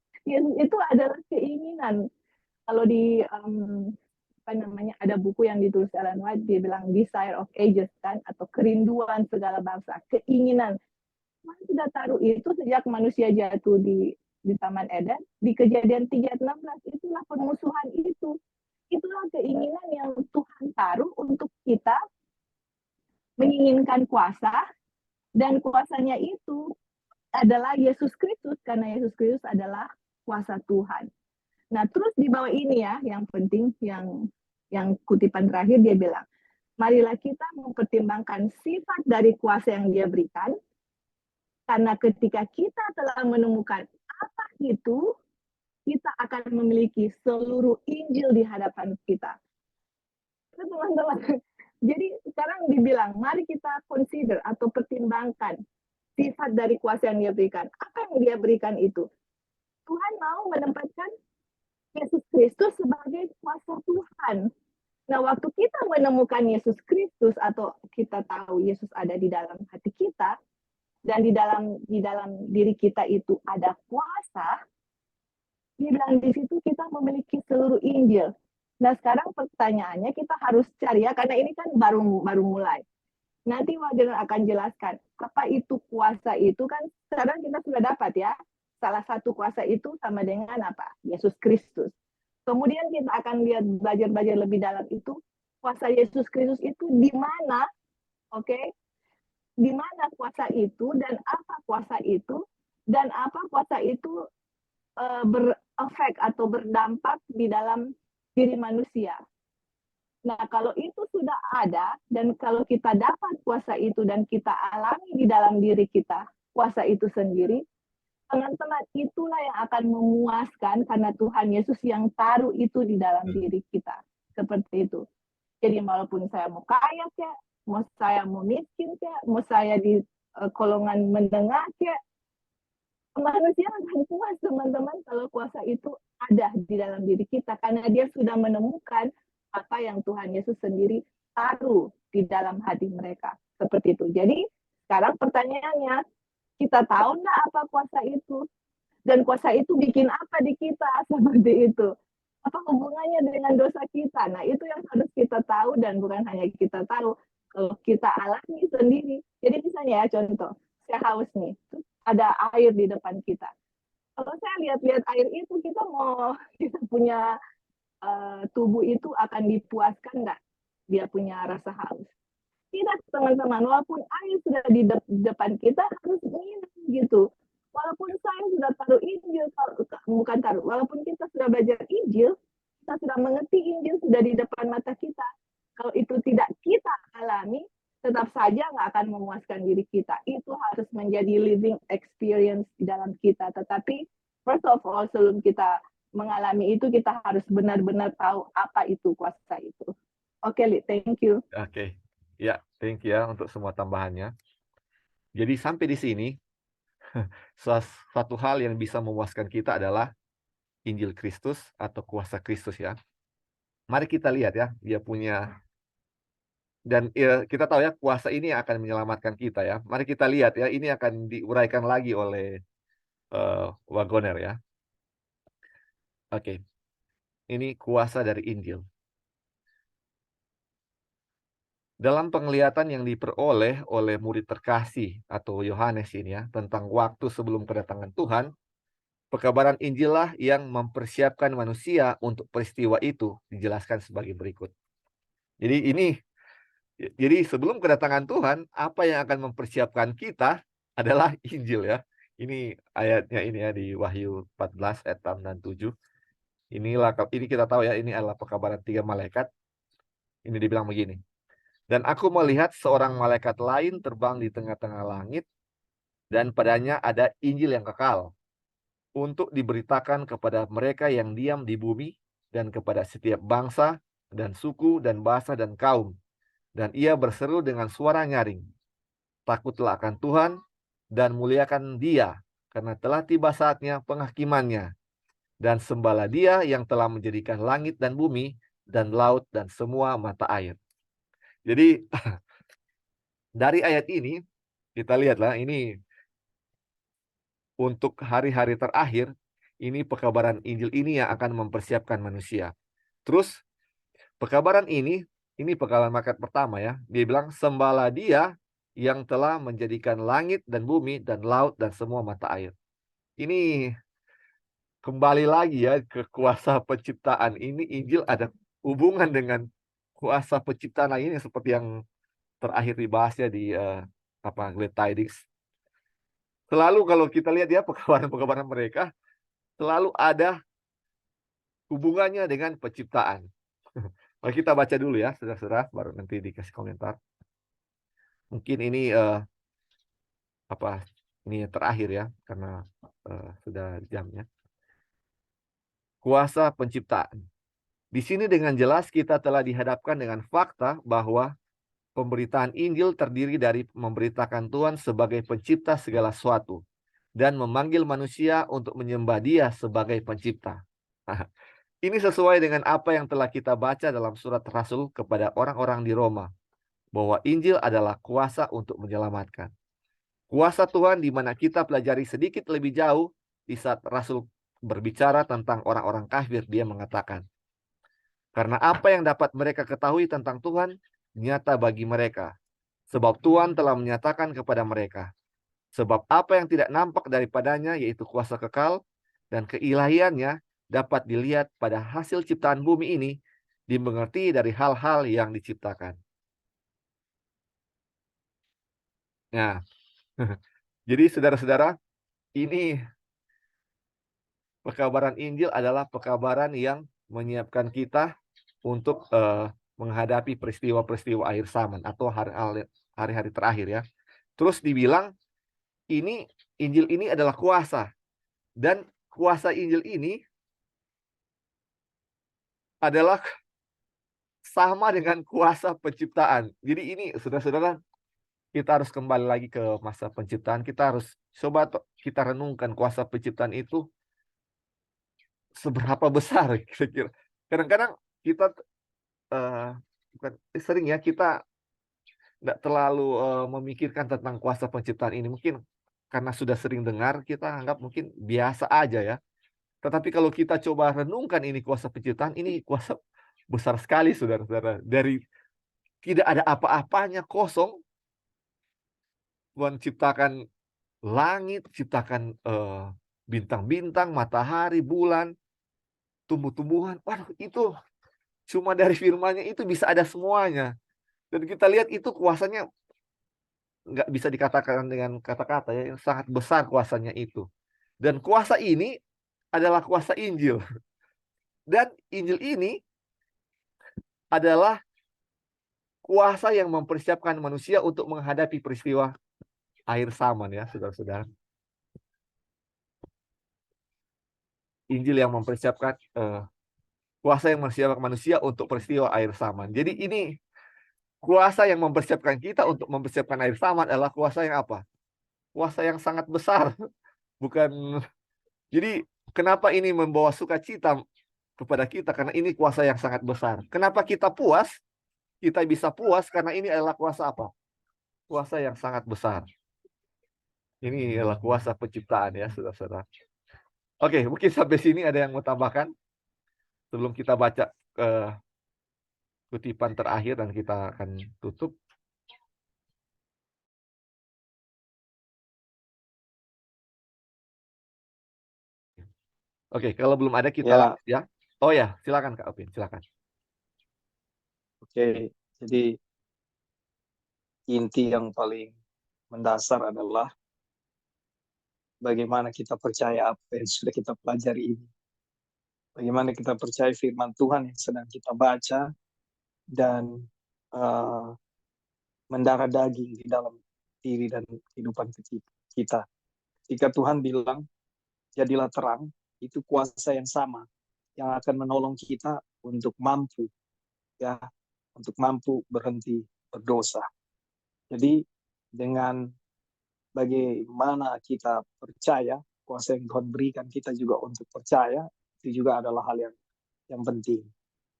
Itu adalah keinginan. Kalau di ada buku yang ditulis Ellen White, dia bilang Desire of Ages kan, atau kerinduan segala bangsa, keinginan. Tuhan sudah taruh itu sejak manusia jatuh di Taman Eden, di Kejadian 3:16, itulah permusuhan itu. Itulah keinginan yang Tuhan taruh untuk kita menginginkan kuasa, dan kuasanya itu adalah Yesus Kristus, karena Yesus Kristus adalah kuasa Tuhan. Nah, terus di bawah ini ya, yang penting, yang kutipan terakhir dia bilang, marilah kita mempertimbangkan sifat dari kuasa yang dia berikan, karena ketika kita telah menemukan apa itu, kita akan memiliki seluruh Injil di hadapan kita. Teman-teman, jadi sekarang dibilang, mari kita consider atau pertimbangkan sifat dari kuasa yang dia berikan. Apa yang dia berikan itu? Tuhan mau menempatkan Yesus Kristus sebagai kuasa Tuhan. Nah, waktu kita menemukan Yesus Kristus atau kita tahu Yesus ada di dalam hati kita dan di dalam diri kita itu ada kuasa, dibilang di situ kita memiliki seluruh Injil. Nah, sekarang pertanyaannya kita harus cari ya, karena ini kan baru mulai. Nanti Wadener akan jelaskan apa itu kuasa itu, kan sekarang kita sudah dapat ya. Salah satu kuasa itu sama dengan apa? Yesus Kristus. Kemudian kita akan lihat belajar lebih dalam itu, kuasa Yesus Kristus itu di mana, oke? Di mana kuasa itu dan apa kuasa itu, dan apa kuasa itu berefek atau berdampak di dalam diri manusia. Nah, kalau itu sudah ada, dan kalau kita dapat kuasa itu dan kita alami di dalam diri kita, kuasa itu sendiri, teman-teman, itulah yang akan memuaskan karena Tuhan Yesus yang taruh itu di dalam diri kita. Seperti itu. Jadi walaupun saya mau kaya kayak, mau saya mau miskin kayak, mau saya di golongan menengah kayak, manusia akan puas, teman-teman, kalau kuasa itu ada di dalam diri kita karena dia sudah menemukan apa yang Tuhan Yesus sendiri taruh di dalam hati mereka. Seperti itu. Jadi sekarang pertanyaannya, kita tahu nggak apa kuasa itu? Dan kuasa itu bikin apa di kita? Seperti itu. Apa hubungannya dengan dosa kita? Nah, itu yang harus kita tahu, dan bukan hanya kita tahu, kalau kita alami sendiri. Jadi misalnya ya, contoh, saya haus nih, ada air di depan kita. Kalau saya lihat-lihat air itu, kita punya tubuh itu akan dipuaskan nggak? Dia punya rasa haus. Tidak, teman-teman. Walaupun air sudah di depan kita, harus minum gitu. Walaupun saya sudah taruh Injil, bukan taruh, walaupun kita sudah belajar Injil, kita sudah mengerti Injil, sudah di depan mata kita. Kalau itu tidak kita alami, tetap saja nggak akan memuaskan diri kita. Itu harus menjadi living experience di dalam kita. Tetapi first of all, sebelum kita mengalami itu, kita harus benar-benar tahu apa itu kuasa itu. Oke, Li, thank you. Oke. Ya, thank you ya untuk semua tambahannya. Jadi sampai di sini, satu hal yang bisa memuaskan kita adalah Injil Kristus atau kuasa Kristus ya. Mari kita lihat ya, dia punya, dan ya, kita tahu ya kuasa ini akan menyelamatkan kita ya. Mari kita lihat ya, ini akan diuraikan lagi oleh Wagoner ya. Oke. Ini kuasa dari Injil. Dalam penglihatan yang diperoleh oleh murid terkasih atau Yohanes ini ya, tentang waktu sebelum kedatangan Tuhan, pekabaran Injil lah yang mempersiapkan manusia untuk peristiwa itu, dijelaskan sebagai berikut. Jadi sebelum kedatangan Tuhan, apa yang akan mempersiapkan kita adalah Injil ya. Ini ayatnya ini ya di Wahyu 14 ayat 6 dan 7. Ini kita tahu ya, ini adalah pekabaran 3 malaikat. Ini dibilang begini. Dan aku melihat seorang malaikat lain terbang di tengah-tengah langit, dan padanya ada Injil yang kekal, untuk diberitakan kepada mereka yang diam di bumi, dan kepada setiap bangsa, dan suku, dan bahasa, dan kaum. Dan ia berseru dengan suara nyaring, takutlah akan Tuhan, dan muliakan Dia, karena telah tiba saatnya penghakimannya. Dan sembahlah Dia yang telah menjadikan langit dan bumi, dan laut, dan semua mata air. Jadi dari ayat ini kita lihatlah, ini untuk hari-hari terakhir, ini pekabaran Injil ini yang akan mempersiapkan manusia. Terus pekabaran ini pekabaran malaikat pertama ya. Dia bilang sembahlah Dia yang telah menjadikan langit dan bumi dan laut dan semua mata air. Ini kembali lagi ya ke kuasa penciptaan. Ini Injil ada hubungan dengan kuasa penciptaan ini, seperti yang terakhir dibahasnya di Glad Tidings. Selalu kalau kita lihat ya pekabaran-pekabaran mereka selalu ada hubungannya dengan penciptaan. Mari kita baca dulu ya, saudara-saudara, baru nanti dikasih komentar. Mungkin ini ini terakhir ya, karena sudah jamnya. Kuasa penciptaan. Di sini dengan jelas kita telah dihadapkan dengan fakta bahwa pemberitaan Injil terdiri dari memberitakan Tuhan sebagai pencipta segala sesuatu dan memanggil manusia untuk menyembah Dia sebagai pencipta. Ini sesuai dengan apa yang telah kita baca dalam surat Rasul kepada orang-orang di Roma, bahwa Injil adalah kuasa untuk menyelamatkan. Kuasa Tuhan di mana kita pelajari sedikit lebih jauh di saat Rasul berbicara tentang orang-orang kafir, dia mengatakan, karena apa yang dapat mereka ketahui tentang Tuhan nyata bagi mereka, sebab Tuhan telah menyatakan kepada mereka. Sebab apa yang tidak nampak daripadanya, yaitu kuasa kekal dan keilahiannya, dapat dilihat pada hasil ciptaan bumi ini, dimengerti dari hal-hal yang diciptakan. Nah, jadi saudara-saudara, ini pekabaran Injil adalah pekabaran yang menyiapkan kita untuk menghadapi peristiwa-peristiwa akhir zaman atau hari-hari terakhir ya. Terus dibilang Injil ini adalah kuasa, dan kuasa Injil ini adalah sama dengan kuasa penciptaan. Jadi ini saudara-saudara, kita harus kembali lagi ke masa penciptaan. Kita harus coba kita renungkan kuasa penciptaan itu seberapa besar kira-kira. Kadang-kadang kita sering ya kita tidak terlalu memikirkan tentang kuasa penciptaan ini. Mungkin karena sudah sering dengar, kita anggap mungkin biasa aja ya. Tetapi kalau kita coba renungkan ini kuasa penciptaan, ini kuasa besar sekali saudara-saudara. Dari tidak ada apa-apanya, kosong, Tuhan ciptakan langit, ciptakan bintang-bintang, matahari, bulan, tumbuh-tumbuhan. Waduh, itu cuma dari firman-Nya itu bisa ada semuanya. Dan kita lihat itu kuasanya nggak bisa dikatakan dengan kata-kata ya, sangat besar kuasanya itu. Dan kuasa ini adalah kuasa Injil. Dan Injil ini adalah kuasa yang mempersiapkan manusia untuk menghadapi peristiwa akhir zaman ya, saudara-saudara. Injil yang mempersiapkan kuasa yang mempersiapkan manusia untuk peristiwa akhir zaman. Jadi ini kuasa yang mempersiapkan kita untuk mempersiapkan akhir zaman adalah kuasa yang apa? Kuasa yang sangat besar. Bukan. Jadi kenapa ini membawa sukacita kepada kita? Karena ini kuasa yang sangat besar. Kenapa kita puas? Kita bisa puas karena ini adalah kuasa apa? Kuasa yang sangat besar. Ini adalah kuasa penciptaan ya, saudara-saudara. Oke, mungkin sampai sini ada yang mau tambahkan sebelum kita baca kutipan terakhir dan kita akan tutup. Oke, kalau belum ada kita lanjut ya. Oh ya, silakan Kak Opin, silakan. Oke, jadi inti yang paling mendasar adalah bagaimana kita percaya apa yang sudah kita pelajari ini. Bagaimana kita percaya firman Tuhan yang sedang kita baca dan mendarah daging di dalam diri dan kehidupan kita. Jika Tuhan bilang, jadilah terang, itu kuasa yang sama yang akan menolong kita untuk mampu berhenti berdosa. Jadi dengan bagaimana kita percaya kuasa yang Tuhan berikan kita juga untuk percaya, itu juga adalah hal yang penting.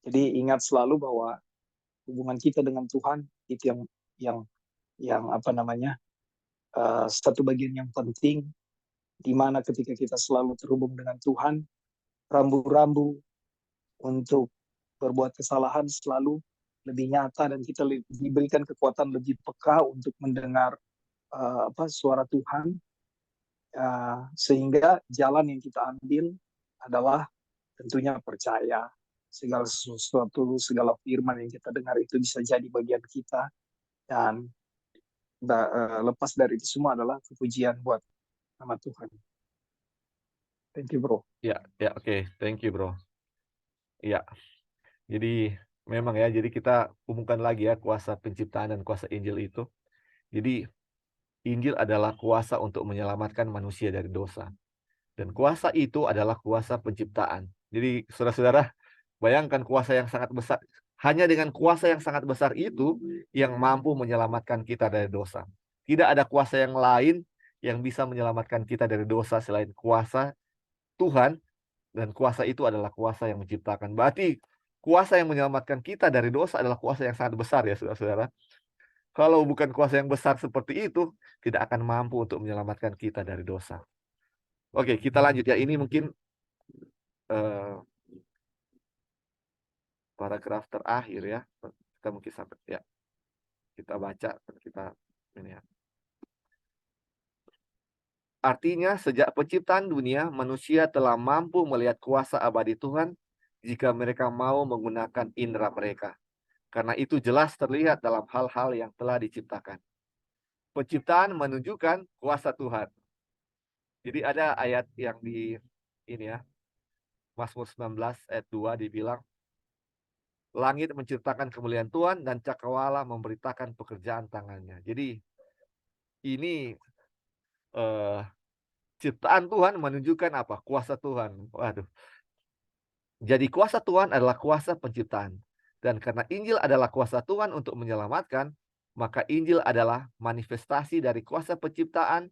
Jadi ingat selalu bahwa hubungan kita dengan Tuhan itu yang satu bagian yang penting, di mana ketika kita selalu terhubung dengan Tuhan, rambu-rambu untuk berbuat kesalahan selalu lebih nyata dan kita diberikan kekuatan lebih peka untuk mendengar suara Tuhan, sehingga jalan yang kita ambil adalah tentunya percaya segala sesuatu, segala firman yang kita dengar itu bisa jadi bagian kita, Dan lepas dari itu semua adalah kepujian buat nama Tuhan. Thank you, bro. Ya, oke. Thank you, bro. Ya, jadi memang ya, jadi kita hubungkan lagi ya kuasa penciptaan dan kuasa Injil itu. Jadi Injil adalah kuasa untuk menyelamatkan manusia dari dosa. Dan kuasa itu adalah kuasa penciptaan. Jadi saudara-saudara, bayangkan kuasa yang sangat besar. Hanya dengan kuasa yang sangat besar itu yang mampu menyelamatkan kita dari dosa. Tidak ada kuasa yang lain yang bisa menyelamatkan kita dari dosa selain kuasa Tuhan. Dan kuasa itu adalah kuasa yang menciptakan. Berarti kuasa yang menyelamatkan kita dari dosa adalah kuasa yang sangat besar ya saudara-saudara. Kalau bukan kuasa yang besar seperti itu, tidak akan mampu untuk menyelamatkan kita dari dosa. Oke, kita lanjut ya. Ini mungkin paragraf terakhir ya. Kita mungkin sampai ya. Kita baca dan kita ini ya. Artinya sejak penciptaan dunia, manusia telah mampu melihat kuasa abadi Tuhan jika mereka mau menggunakan indera mereka. Karena itu jelas terlihat dalam hal-hal yang telah diciptakan. Penciptaan menunjukkan kuasa Tuhan. Jadi ada ayat yang di ini ya. Mazmur 19 ayat 2 dibilang, langit menciptakan kemuliaan Tuhan dan cakrawala memberitakan pekerjaan tangannya. Jadi ini ciptaan Tuhan menunjukkan apa? Kuasa Tuhan. Waduh. Jadi kuasa Tuhan adalah kuasa penciptaan. Dan karena Injil adalah kuasa Tuhan untuk menyelamatkan, maka Injil adalah manifestasi dari kuasa penciptaan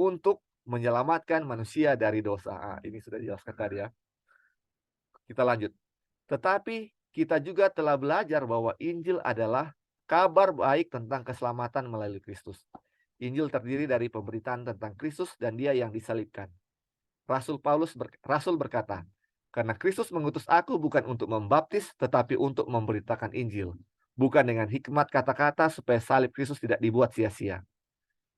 untuk menyelamatkan manusia dari dosa. Ini sudah dijelaskan tadi ya. Kita lanjut. Tetapi kita juga telah belajar bahwa Injil adalah kabar baik tentang keselamatan melalui Kristus. Injil terdiri dari pemberitaan tentang Kristus dan Dia yang disalibkan. Rasul berkata, karena Kristus mengutus aku bukan untuk membaptis, tetapi untuk memberitakan Injil. Bukan dengan hikmat kata-kata supaya salib Kristus tidak dibuat sia-sia.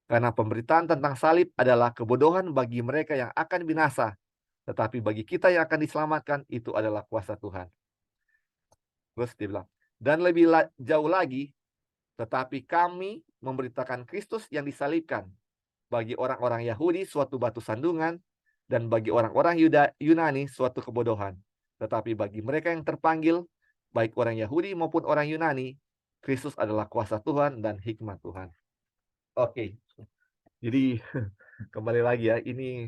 Karena pemberitaan tentang salib adalah kebodohan bagi mereka yang akan binasa. Tetapi bagi kita yang akan diselamatkan, itu adalah kuasa Tuhan. Terus dia bilang, dan lebih jauh lagi, tetapi kami memberitakan Kristus yang disalibkan. Bagi orang-orang Yahudi suatu batu sandungan, dan bagi orang-orang Yunani suatu kebodohan. Tetapi bagi mereka yang terpanggil, baik orang Yahudi maupun orang Yunani, Kristus adalah kuasa Tuhan dan hikmat Tuhan. Oke, jadi kembali lagi ya, ini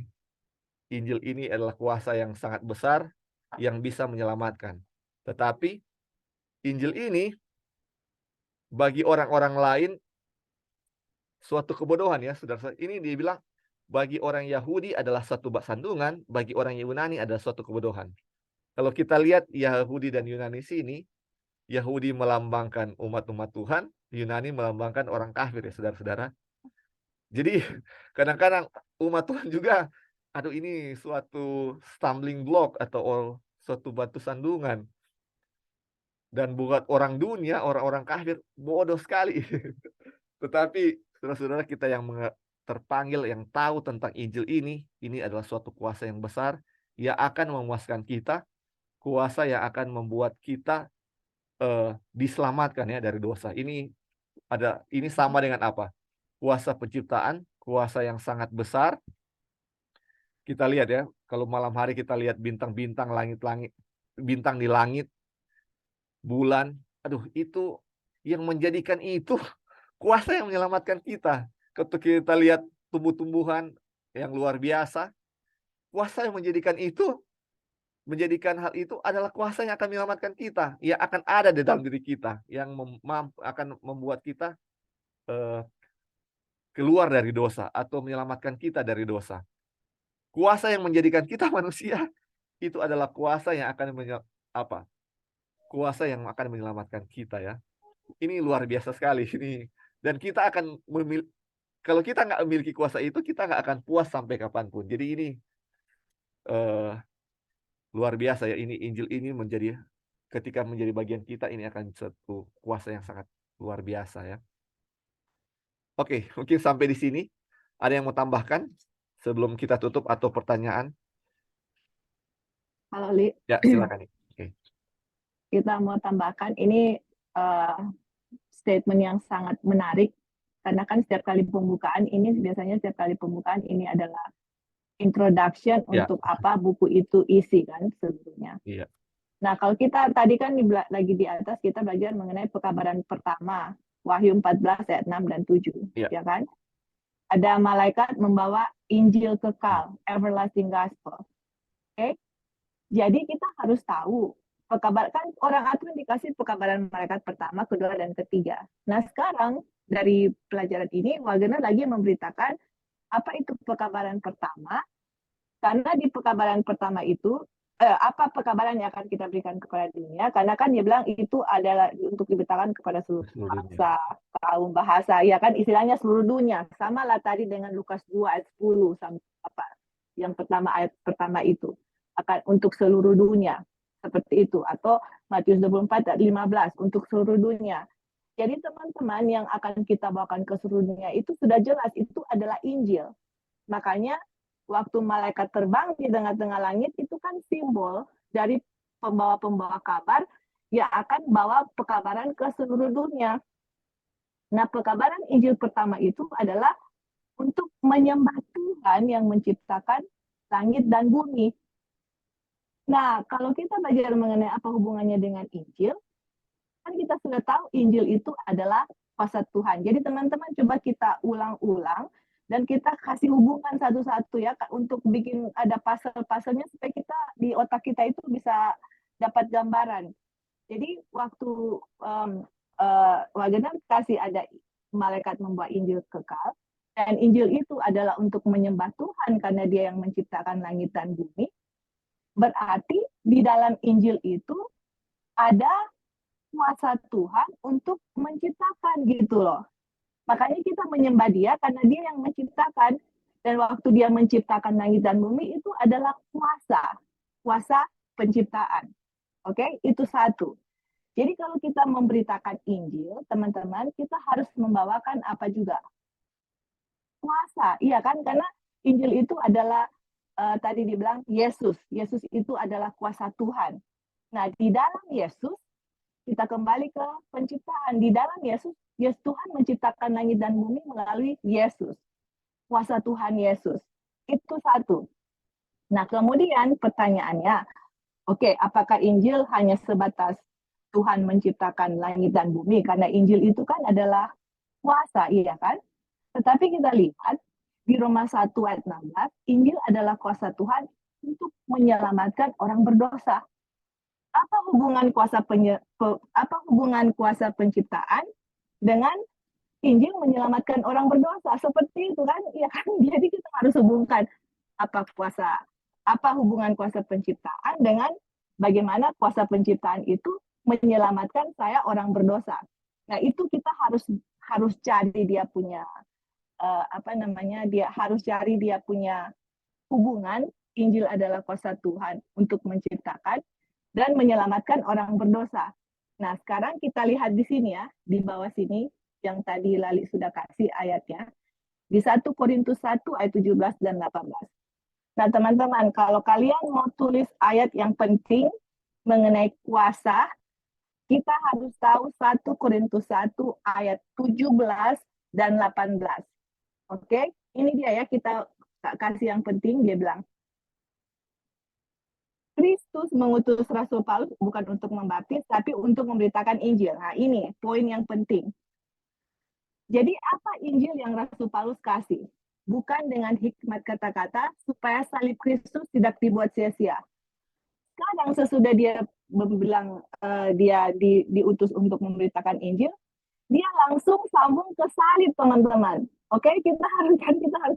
Injil ini adalah kuasa yang sangat besar yang bisa menyelamatkan. Tetapi Injil ini bagi orang-orang lain suatu kebodohan ya, saudara. Ini dibilang bagi orang Yahudi adalah suatu sandungan, bagi orang Yunani adalah suatu kebodohan. Kalau kita lihat Yahudi dan Yunani sini, Yahudi melambangkan umat-umat Tuhan, Yunani melambangkan orang kafir ya, saudara-saudara. Jadi kadang-kadang umat Tuhan juga, aduh ini suatu stumbling block atau suatu batu sandungan. Dan buat orang dunia, orang-orang kafir, bodoh sekali. Tetapi saudara-saudara kita yang terpanggil, yang tahu tentang Injil ini adalah suatu kuasa yang besar, yang akan memuaskan kita, kuasa yang akan membuat kita diselamatkan ya dari dosa. Ini sama dengan apa? Kuasa penciptaan, kuasa yang sangat besar. Kita lihat ya, kalau malam hari kita lihat bintang-bintang, langit-langit, bintang di langit, bulan, aduh itu yang menjadikan itu kuasa yang menyelamatkan kita. Ketika kita lihat tumbuh-tumbuhan yang luar biasa, kuasa yang menjadikan hal itu adalah kuasa yang akan menyelamatkan kita, yang akan ada di dalam diri kita, yang akan membuat kita keluar dari dosa atau menyelamatkan kita dari dosa. Kuasa yang menjadikan kita manusia itu adalah kuasa yang akan kuasa yang akan menyelamatkan kita ya. Ini luar biasa sekali ini. Dan kita akan kalau kita nggak memiliki kuasa itu, kita nggak akan puas sampai kapanpun. Jadi ini luar biasa ya. Ini Injil ini ketika menjadi bagian kita, ini akan satu kuasa yang sangat luar biasa ya. Oke, mungkin sampai di sini. Ada yang mau tambahkan sebelum kita tutup atau pertanyaan? Kalau Li, Ya, silakan. Oke. kita mau tambahkan ini statement yang sangat menarik, karena kan setiap kali pembukaan ini adalah introduction Ya. untuk apa buku itu isi kan seluruhnya. Iya. Nah, kalau kita tadi kan lagi di atas kita belajar mengenai pekabaran pertama, Wahyu 14 ayat 6 dan 7, Iya. ya kan? Ada malaikat membawa Injil kekal, everlasting gospel. Oke? Jadi kita harus tahu kan orang Advent dikasih pekabaran malaikat pertama, kedua, dan ketiga. Nah, sekarang dari pelajaran ini Wagner lagi memberitakan apa itu pekabaran pertama, karena di pekabaran pertama itu apa pekabaran yang akan kita berikan kepada dunia, karena kan dia bilang itu adalah untuk diberitakan kepada seluruh bangsa, kaum, bahasa, ya kan istilahnya seluruh dunia. Sama lah tadi dengan Lukas 2 ayat 10 sampai apa yang pertama ayat pertama itu akan untuk seluruh dunia seperti itu, atau Matius 24 ayat 15 untuk seluruh dunia. Jadi teman-teman yang akan kita bawakan ke seluruh dunia itu sudah jelas itu adalah Injil. Makanya waktu malaikat terbang di tengah-tengah langit itu kan simbol dari pembawa-pembawa kabar yang akan bawa pekabaran ke seluruh dunia. Nah, pekabaran Injil pertama itu adalah untuk menyembah Tuhan yang menciptakan langit dan bumi. Nah, kalau kita belajar mengenai apa hubungannya dengan Injil, kan kita sudah tahu Injil itu adalah kuasa Tuhan. Jadi teman-teman coba kita ulang-ulang dan kita kasih hubungan satu-satu ya untuk bikin ada puzzle-puzzlenya supaya kita di otak kita itu bisa dapat gambaran. Jadi waktu Wagner kasih ada malaikat membawa Injil kekal, dan Injil itu adalah untuk menyembah Tuhan karena dia yang menciptakan langit dan bumi. Berarti di dalam Injil itu ada kuasa Tuhan untuk menciptakan gitu loh. Makanya kita menyembah dia karena dia yang menciptakan. Dan waktu dia menciptakan langit dan bumi itu adalah kuasa penciptaan. Oke, itu satu. Jadi kalau kita memberitakan Injil, teman-teman, kita harus membawakan apa juga? Kuasa, iya kan? Karena Injil itu adalah tadi dibilang Yesus. Yesus itu adalah kuasa Tuhan. Nah, di dalam Yesus kita kembali ke penciptaan. Di dalam Yesus, Tuhan menciptakan langit dan bumi melalui Yesus. Kuasa Tuhan Yesus. Itu satu. Nah, kemudian pertanyaannya, oke, apakah Injil hanya sebatas Tuhan menciptakan langit dan bumi? Karena Injil itu kan adalah kuasa, iya kan? Tetapi kita lihat di Roma 1 ayat 16, Injil adalah kuasa Tuhan untuk menyelamatkan orang berdosa. Apa hubungan kuasa penciptaan dengan Injil menyelamatkan orang berdosa? Seperti itu kan? Ya kan? Jadi kita harus hubungkan apa hubungan kuasa penciptaan dengan bagaimana kuasa penciptaan itu menyelamatkan saya orang berdosa. Nah, itu kita harus cari dia punya dia harus cari dia punya hubungan. Injil adalah kuasa Tuhan untuk menciptakan dan menyelamatkan orang berdosa. Nah, sekarang kita lihat di sini ya, di bawah sini yang tadi Lali sudah kasih ayatnya. Di 1 Korintus 1 ayat 17 dan 18. Nah, teman-teman, kalau kalian mau tulis ayat yang penting mengenai kuasa, kita harus tahu 1 Korintus 1 ayat 17 dan 18. Oke, ini dia ya, kita kasih yang penting, dia bilang, Kristus mengutus Rasul Paulus bukan untuk membaptis, tapi untuk memberitakan Injil. Nah, ini poin yang penting. Jadi apa Injil yang Rasul Paulus kasih? Bukan dengan hikmat kata-kata, supaya salib Kristus tidak dibuat sia-sia. Kadang sesudah dia bilang dia diutus untuk memberitakan Injil, dia langsung sambung ke salib, teman-teman. Oke, kita harus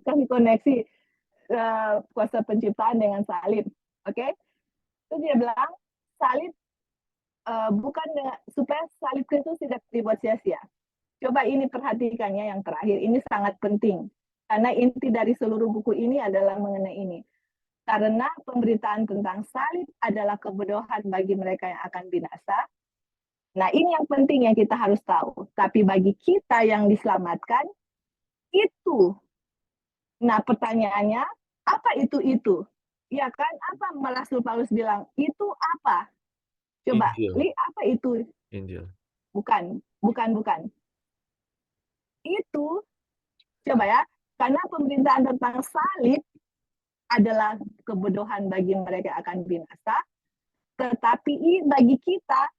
kasih koneksi kuasa penciptaan dengan salib. Oke, itu dia bilang salib bukan supaya salib Kristus tidak dibuat sia-sia. Coba ini perhatikannya yang terakhir, ini sangat penting karena inti dari seluruh buku ini adalah mengenai ini. Karena pemberitaan tentang salib adalah kebodohan bagi mereka yang akan binasa. Nah, ini yang penting yang kita harus tahu. Tapi bagi kita yang diselamatkan, itu. Nah, pertanyaannya, apa itu? Ya kan, apa Rasul Paulus bilang? Itu apa? Coba, Injil. apa itu? Injil. Bukan, bukan. Itu, coba ya, karena pemberitaan tentang salib adalah kebodohan bagi mereka akan binasa, tetapi bagi kita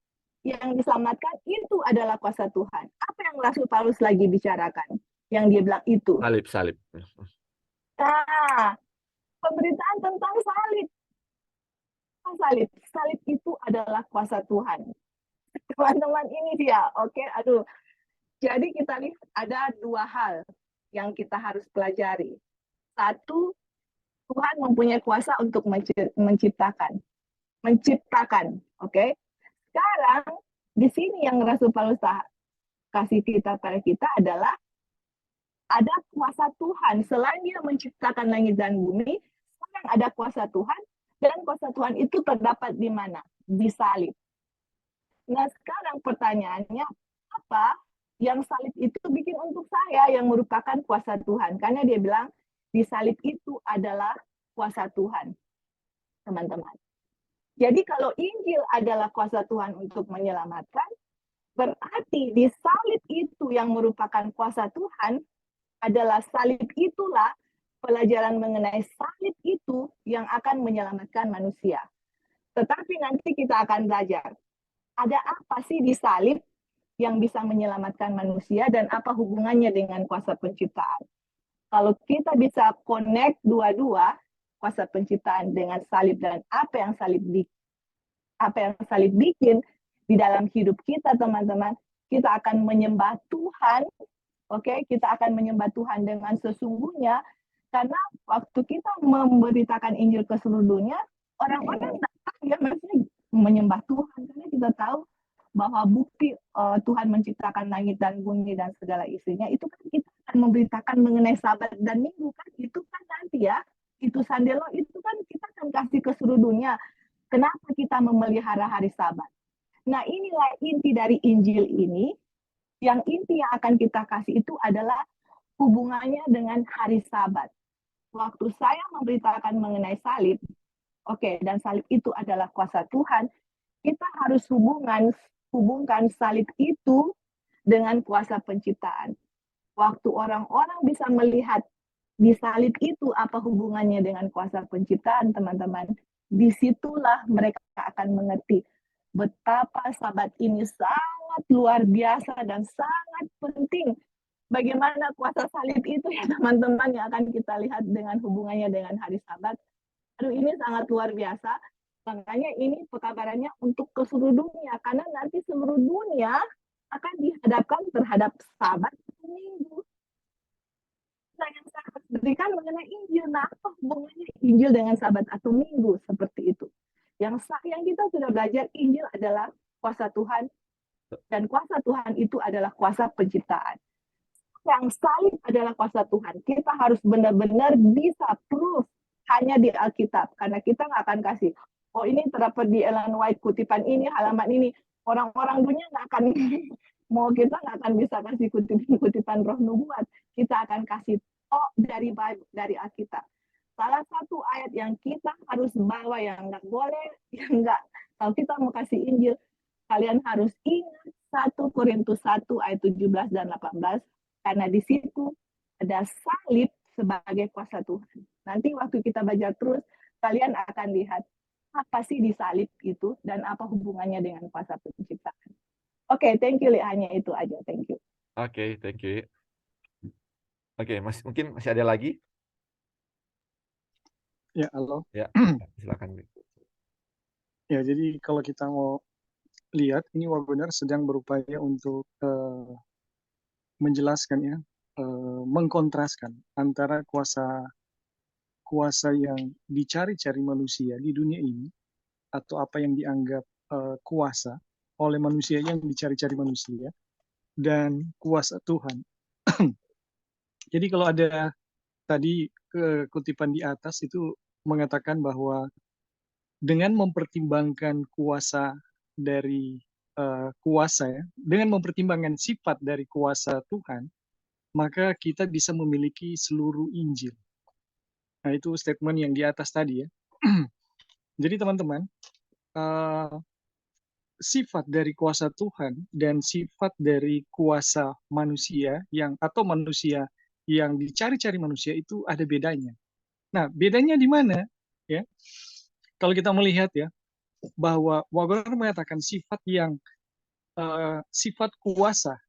yang diselamatkan itu adalah kuasa Tuhan. Apa yang Rasul Paulus lagi bicarakan? Yang dia bilang itu. Salib. Nah, pemberitaan tentang salib. Salib itu adalah kuasa Tuhan. Teman-teman ini dia, oke? Aduh. Jadi kita lihat ada dua hal yang kita harus pelajari. Satu, Tuhan mempunyai kuasa untuk menciptakan, oke? Sekarang di sini yang Rasul Paulus kasih kita pada kita adalah ada kuasa Tuhan. Selain dia menciptakan langit dan bumi, sekarang ada kuasa Tuhan, dan kuasa Tuhan itu terdapat di mana? Di salib. Nah, sekarang pertanyaannya, apa yang salib itu bikin untuk saya yang merupakan kuasa Tuhan? Karena dia bilang, di salib itu adalah kuasa Tuhan, teman-teman. Jadi kalau Injil adalah kuasa Tuhan untuk menyelamatkan, berarti di salib itu yang merupakan kuasa Tuhan, adalah salib itulah, pelajaran mengenai salib itu yang akan menyelamatkan manusia. Tetapi nanti kita akan belajar, ada apa sih di salib yang bisa menyelamatkan manusia dan apa hubungannya dengan kuasa penciptaan. Kalau kita bisa connect dua-dua, kuasa penciptaan dengan salib dan apa yang salib bikin di dalam hidup kita, teman-teman, kita akan menyembah Tuhan. Oke, kita akan menyembah Tuhan dengan sesungguhnya, karena waktu kita memberitakan Injil ke seluruh dunia, orang-orang datang ya maksudnya menyembah Tuhan, karena kita tahu bahwa bukti Tuhan menciptakan langit dan bumi dan segala isinya itu kan kita akan memberitakan mengenai Sabat dan Minggu kan, itu kan nanti ya, itu Sandelo itu kan kita akan kasih ke seluruh dunia. Kenapa kita memelihara hari Sabat? Nah, inilah inti dari Injil ini. Yang inti yang akan kita kasih itu adalah hubungannya dengan hari Sabat. Waktu saya memberitakan mengenai salib, oke, dan salib itu adalah kuasa Tuhan, kita harus hubungkan salib itu dengan kuasa penciptaan. Waktu orang-orang bisa melihat di salib itu apa hubungannya dengan kuasa penciptaan, teman-teman, disitulah mereka akan mengerti betapa Sabat ini sangat luar biasa dan sangat penting. Bagaimana kuasa salib itu ya teman-teman yang akan kita lihat dengan hubungannya dengan hari Sabat. Aduh, ini sangat luar biasa. Makanya ini pekabarannya untuk ke seluruh dunia. Karena nanti seluruh dunia akan dihadapkan terhadap Sabat Minggu. Nah, yang saya harus berikan mengenai Injil. Nah, apa hubungannya Injil dengan Sabat atau Minggu? Seperti itu. Yang kita sudah belajar, Injil adalah kuasa Tuhan, dan kuasa Tuhan itu adalah kuasa penciptaan. Yang salib adalah kuasa Tuhan. Kita harus benar-benar bisa proof hanya di Alkitab, karena kita nggak akan kasih, oh ini terdapat di Ellen White, kutipan ini, halaman ini. Orang-orang dunia nggak akan, kita nggak akan bisa kasih kutipan roh nubuat. Kita akan kasih dari Bible, dari Alkitab. Salah satu ayat yang kita harus bawa, yang nggak boleh, yang nggak, kalau kita mau kasih Injil, kalian harus ingat 1 Korintus 1 ayat 17 dan 18, karena di situ ada salib sebagai kuasa Tuhan. Nanti waktu kita baca terus, kalian akan lihat apa sih di salib itu dan apa hubungannya dengan kuasa penciptaan. Oke, thank you, Li. Hanya itu aja, thank you. Oke, thank you. Oke, mungkin masih ada lagi? Ya, halo. Ya, silakan. Ya, jadi kalau kita mau lihat, ini webinar sedang berupaya untuk menjelaskan ya, mengkontraskan antara kuasa yang dicari-cari manusia di dunia ini, atau apa yang dianggap kuasa oleh manusia yang dicari-cari manusia, dan kuasa Tuhan. Jadi kalau ada tadi kutipan di atas itu mengatakan bahwa dengan mempertimbangkan kuasa dari kuasa ya, dengan mempertimbangkan sifat dari kuasa Tuhan, maka kita bisa memiliki seluruh Injil. Nah, itu statement yang di atas tadi ya. Jadi teman-teman, sifat dari kuasa Tuhan dan sifat dari kuasa manusia atau manusia yang dicari-cari manusia itu ada bedanya. Nah, bedanya di mana? Ya, kalau kita melihat ya bahwa Wagner mengatakan sifat kuasa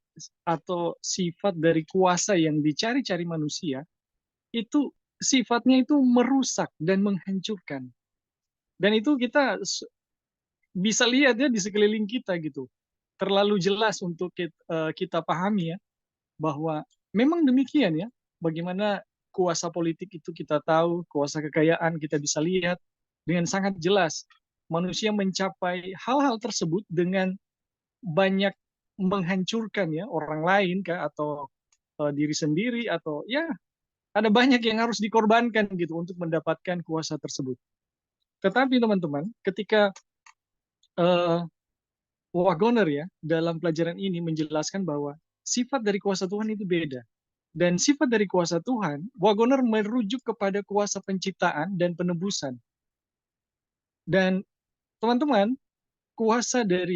atau sifat dari kuasa yang dicari-cari manusia itu sifatnya itu merusak dan menghancurkan. Dan itu kita bisa lihat ya di sekeliling kita gitu. Terlalu jelas untuk kita pahami ya bahwa memang demikian ya. Bagaimana kuasa politik itu kita tahu, kuasa kekayaan kita bisa lihat dengan sangat jelas. Manusia mencapai hal-hal tersebut dengan banyak menghancurkan ya orang lain atau diri sendiri, atau ya ada banyak yang harus dikorbankan gitu untuk mendapatkan kuasa tersebut. Tetapi teman-teman, ketika Wagner ya dalam pelajaran ini menjelaskan bahwa sifat dari kuasa Tuhan itu beda. Dan sifat dari kuasa Tuhan, Wagner merujuk kepada kuasa penciptaan dan penebusan. Dan teman-teman,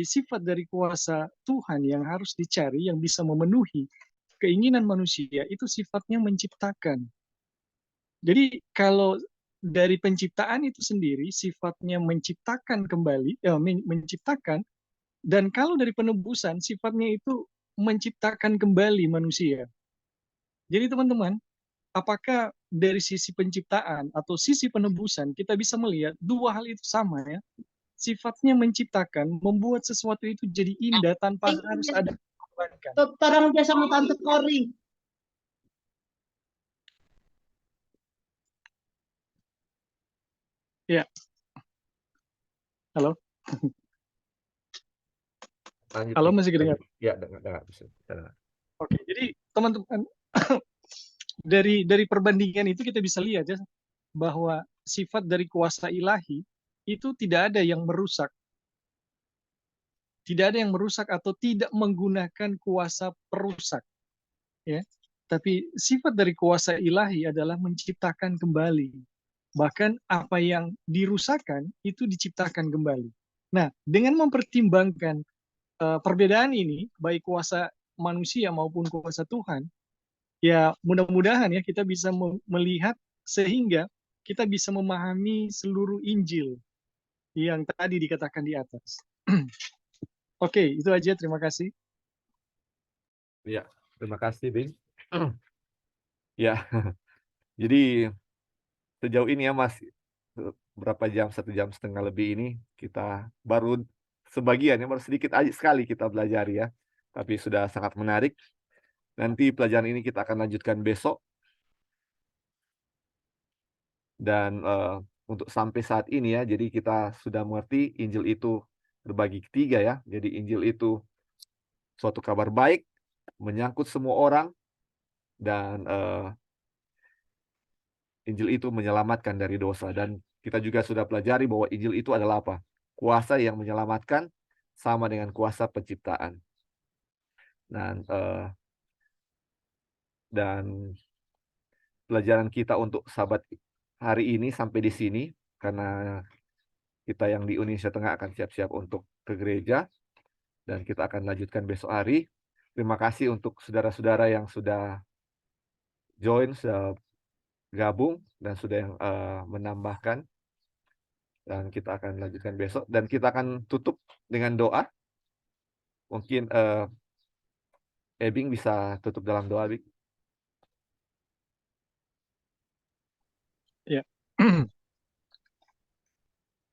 sifat dari kuasa Tuhan yang harus dicari, yang bisa memenuhi keinginan manusia, itu sifatnya menciptakan. Jadi kalau dari penciptaan itu sendiri, sifatnya menciptakan kembali, menciptakan, dan kalau dari penebusan, sifatnya itu menciptakan kembali manusia. Jadi teman-teman, apakah dari sisi penciptaan atau sisi penebusan kita bisa melihat dua hal itu sama ya? Sifatnya menciptakan, membuat sesuatu itu jadi indah tanpa harus ada korbankan. Torang dia sama Tante Kori. Ya. Halo? Lanjut, Halo, Bing. masih kedengar? Ya, dengar. Bisa. Oke, jadi teman-teman, dari perbandingan itu kita bisa lihat ya bahwa sifat dari kuasa ilahi itu tidak ada yang merusak. Tidak ada yang merusak atau tidak menggunakan kuasa perusak. Ya. Tapi sifat dari kuasa ilahi adalah menciptakan kembali. Bahkan apa yang dirusakkan itu diciptakan kembali. Nah, dengan mempertimbangkan perbedaan ini, baik kuasa manusia maupun kuasa Tuhan, ya mudah-mudahan ya kita bisa melihat sehingga kita bisa memahami seluruh Injil yang tadi dikatakan di atas. Oke, itu aja. Terima kasih. Ya, terima kasih, Bing. Ya, jadi sejauh ini ya Mas, berapa jam, 1,5 jam lebih ini kita baru sebagian ya, baru sedikit aja sekali kita belajar ya. Tapi sudah sangat menarik. Nanti pelajaran ini kita akan lanjutkan besok. Dan untuk sampai saat ini ya, jadi kita sudah mengerti Injil itu berbagi ketiga ya. Jadi Injil itu suatu kabar baik, menyangkut semua orang, dan Injil itu menyelamatkan dari dosa. Dan kita juga sudah pelajari bahwa Injil itu adalah apa? Kuasa yang menyelamatkan sama dengan kuasa penciptaan. Dan pelajaran kita untuk Sabat hari ini sampai di sini, karena kita yang di Indonesia Tengah akan siap-siap untuk ke gereja, dan kita akan lanjutkan besok hari. Terima kasih untuk saudara-saudara yang sudah join, sudah gabung, dan sudah yang menambahkan. Dan kita akan lanjutkan besok, dan kita akan tutup dengan doa. Mungkin Ebing bisa tutup dalam doa, Bing. Ya.